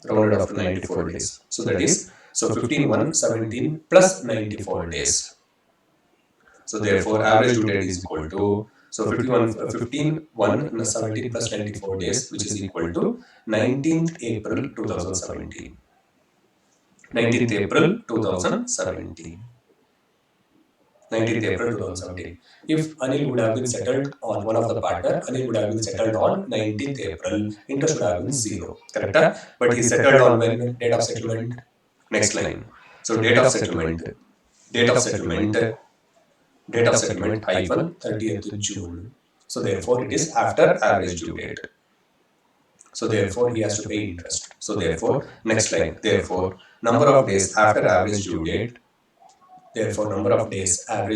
Rounded off to 94 days. So that is, so 15/1/17 plus 94 days. So therefore average due date is equal to, so 15/1/17 plus 94 days which is equal to 19th April 2017. 19th April 2017. 19th April 2017. If Anil would have been settled on one of the partner, Anil would have been settled on 19th April, interest would have been 0. Correct? But he settled on when? Date of settlement. Next line. So date of settlement. Date of settlement. Date of settlement hyphen 30th June. So therefore it is after average due date. So therefore he has to pay interest. So therefore next line. Therefore number of days after average due date. Therefore, number of days after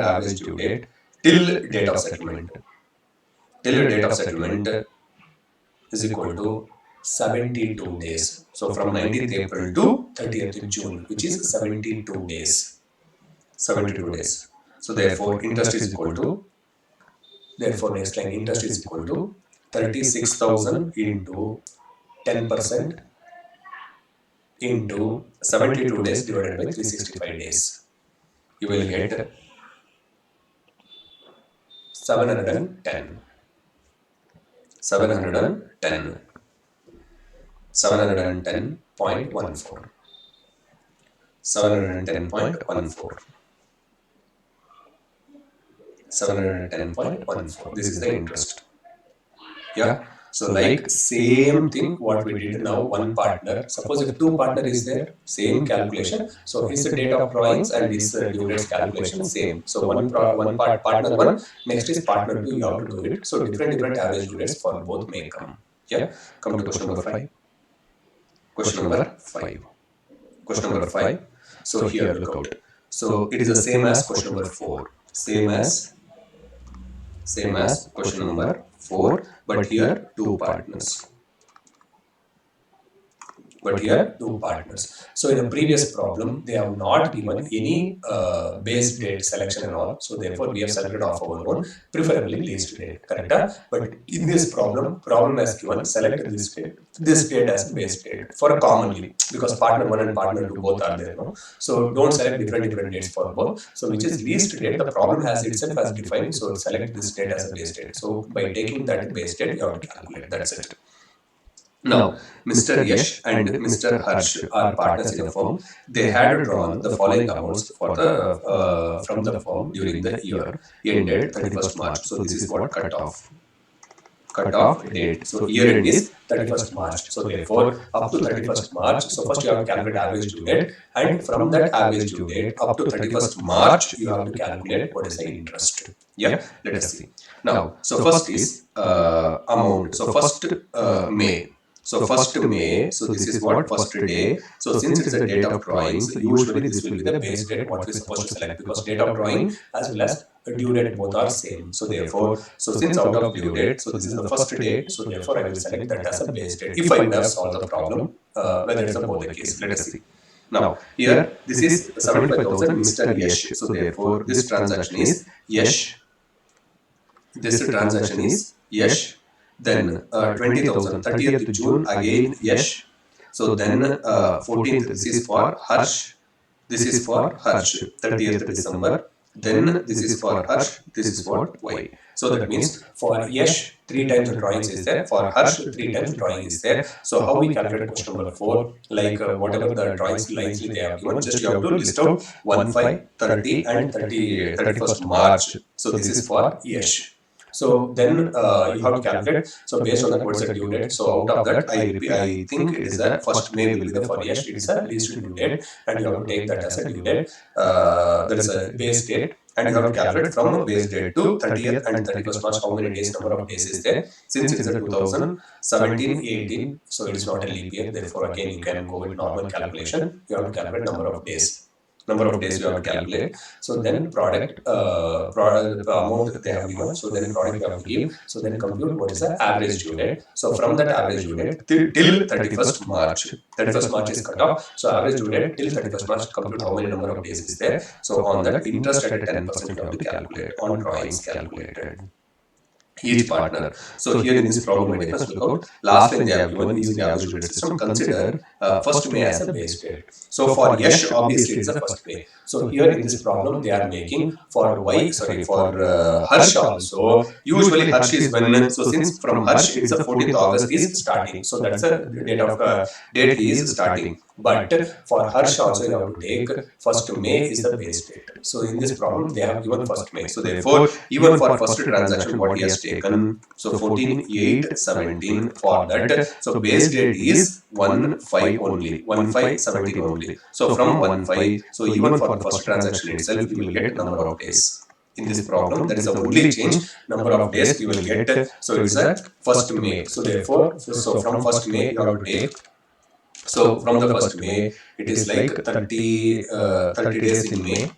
average due date till date of settlement. Till date of settlement is equal to 72 days. So from 19th April to 30th June, which is 72 days. 72 days. So therefore, interest is equal to. Therefore, next line interest is equal to 36,000 into 10%. Into 72 days divided by 365 days. You will get 710. 710. 710.14. 710.14. 710.14. This is the interest. Yeah. So like same thing what we did now, one partner. Suppose if two partner is there, same calculation. So his date of drawings and his due dates calculation same. So one part partner 1, next is partner 2, you have to do it. So different average due dates for both may come. Yeah. Come to question number 5. Question number 5. Question number 5. So here look out. So it is the same as question number 4. Same as question number 4, but here two partners. But here two partners. So in the previous problem, they have not given any base date selection and all. So therefore, we have selected off our own, preferably least date. Correct? But in this problem has given select this date as base date for commonly, because partner 1 and partner 2 both are there. No? So don't select different dates for both. So which is least date, the problem has itself as defined. So select this date as a base date. So by taking that base date, you have to calculate. That's it. Now, Mr. Yash and Mr. Harsh are partners in a firm. They had drawn the following amounts for the from the firm during the year ended 31st March. So this is what cutoff date. So year end is 31st March. So therefore, up to 31st March. So first you have to calculate average due date, and from that average due date up to 31st March, you have to calculate what is the interest. Yeah, let us see. Now, so first is amount. So first May. So 1st May, so this is what? First day. So since it's a date of drawing, so usually this will be the base date what we're supposed to select, because date of drawing as well as due date both are same. So therefore, so since out of due date, so this is the first day, so therefore I will select that as a base date if I would have solved the problem, whether it's a both the case. Let us see. Now, here this is 75,000 Mr. Yash. So therefore, this transaction is Yash. This transaction is Yash. Then 20,000, 30th June, again Yash. So then 14th, this is for Harsh. This is for Harsh. 30th December. Then this is for Harsh. This is for Y. So that means for Yash, 3 times the drawings is there. For Harsh, 3 times drawing is there. So how we calculate question number 4? Like whatever the drawings lines they have given, just you have to list out 1, 5, 30 and 31st March. So this is for Yash. So then you have to calculate. So based on that, what's the due date? So out of that, I think it is the 1st May will be the for Yash. It is a least due date, and you have to take that as a due date. That is a base date, and you have to calculate from base date to 30th and 31st March. How many days? Number of days is there? Since it is a 2017, 18, so it is not a leap year. Therefore, again you can go with normal calculation. You have to calculate number of days. Number of days you have to calculate. So then product amount they have given. So then product you have to give. So then compute what is the average due date. So from that average due date till 31st March. 31st March is cut off. So average due date till 31st March, compute how many number of days is there. So on that interest at 10% you have to calculate on drawings calculated. Each partner. So here in this problem, let's look out. Last line they have given using the average due date system. Consider 1st May as a base date. So for Yash, obviously it's a 1st May. So here in this problem, they are making for Y, sorry, for Harsh also. Usually Harsh is when, so since from Harsh it's a 14th August is starting. So that's a date of date he is starting. But for Harsh also you have to take 1st May is the base date. So in this problem, they have given 1st May. So therefore, even for first transaction, what he has taken, so 14, 8, 17 for that. So base date is 1, 5 only, 1, 5, 17 only. So from 1, 5, so even for the first transaction itself, you will get number of days. In this problem, that is the only change, number of days you will get. So it's a 1st May. So therefore, so from 1st May, you have to take. So from the 1st May, it is like 30 days in May,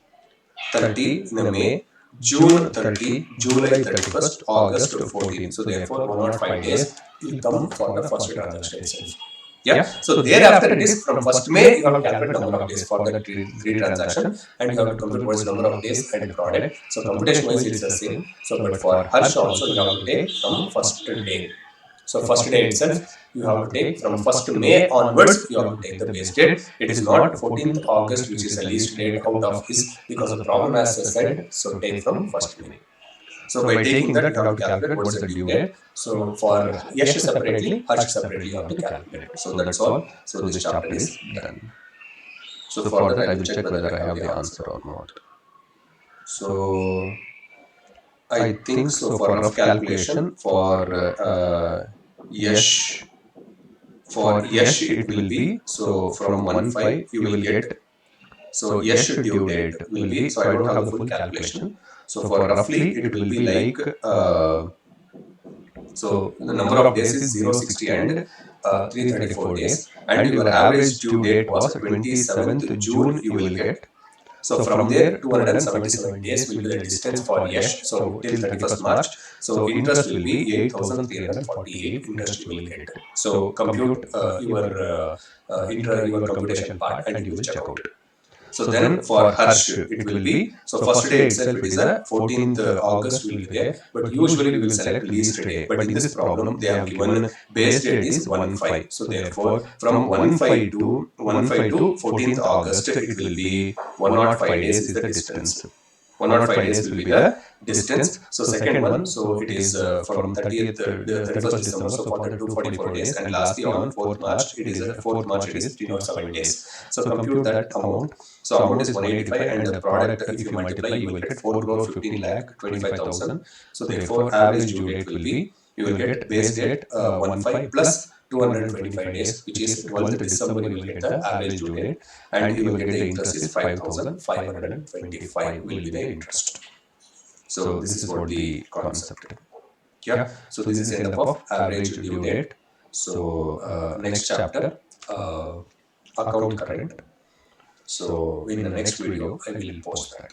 30 in May, June 30, July 31st, August 14. So therefore 105 days will come for the first transaction itself. Yeah. So thereafter it is from 1st May you have to calculate number of days for the three transaction, and you have to compute what is number of days and product. So computation wise it is the same. So but for Harsh also you have to take from 1st day. So 1st day itself, you have to take from 1st May onwards, you have to take the base date. It is not 14th August, which is the least date out of his, because of the problem as I said, so take from 1st May. So by taking that, you have to calculate what is the due date. So for Yash separately, Harsh separately, you have to calculate. So that's all. So this chapter is done. So for that, I will check whether I have the answer or not. So I think so for rough calculation for Yash, it will be, so from 1, 5 you will get, so Yash due date will be, so I don't have the full calculation. So for roughly it will be like, so the number of days is 060 and 334 days, and your average due date was 27th June you will get. So from there, 277 days will be the distance for Yash. So till 31st March. So interest will be 8,348 interest you will get. So compute your computation part and you will check out. So then for Harsh, it will be, so first day itself it is a 14th August will be there, but usually we will select least day. But in this problem, they have given base date is 1/5. So therefore, from 1/5 to 14th August, it will be 105 days is the distance. 105 days will be the distance. So second one, so it is from 30th, 31st December, so for the 244 days, and lastly on 4th March, it is 4th March, it is 307 days. So compute that amount. So amount is 185, and the product, if you multiply, you will get 4 crore 15 lakh 25,000. So therefore, average due date will be, you will get base date 15 plus 225 days, which is 12th December, you will get the average due date, and you will get the interest is 5,525 will be the interest. So this is what the concept. Yeah. So this is end up of average due date. So next chapter, account current. So in the next video, I will post that.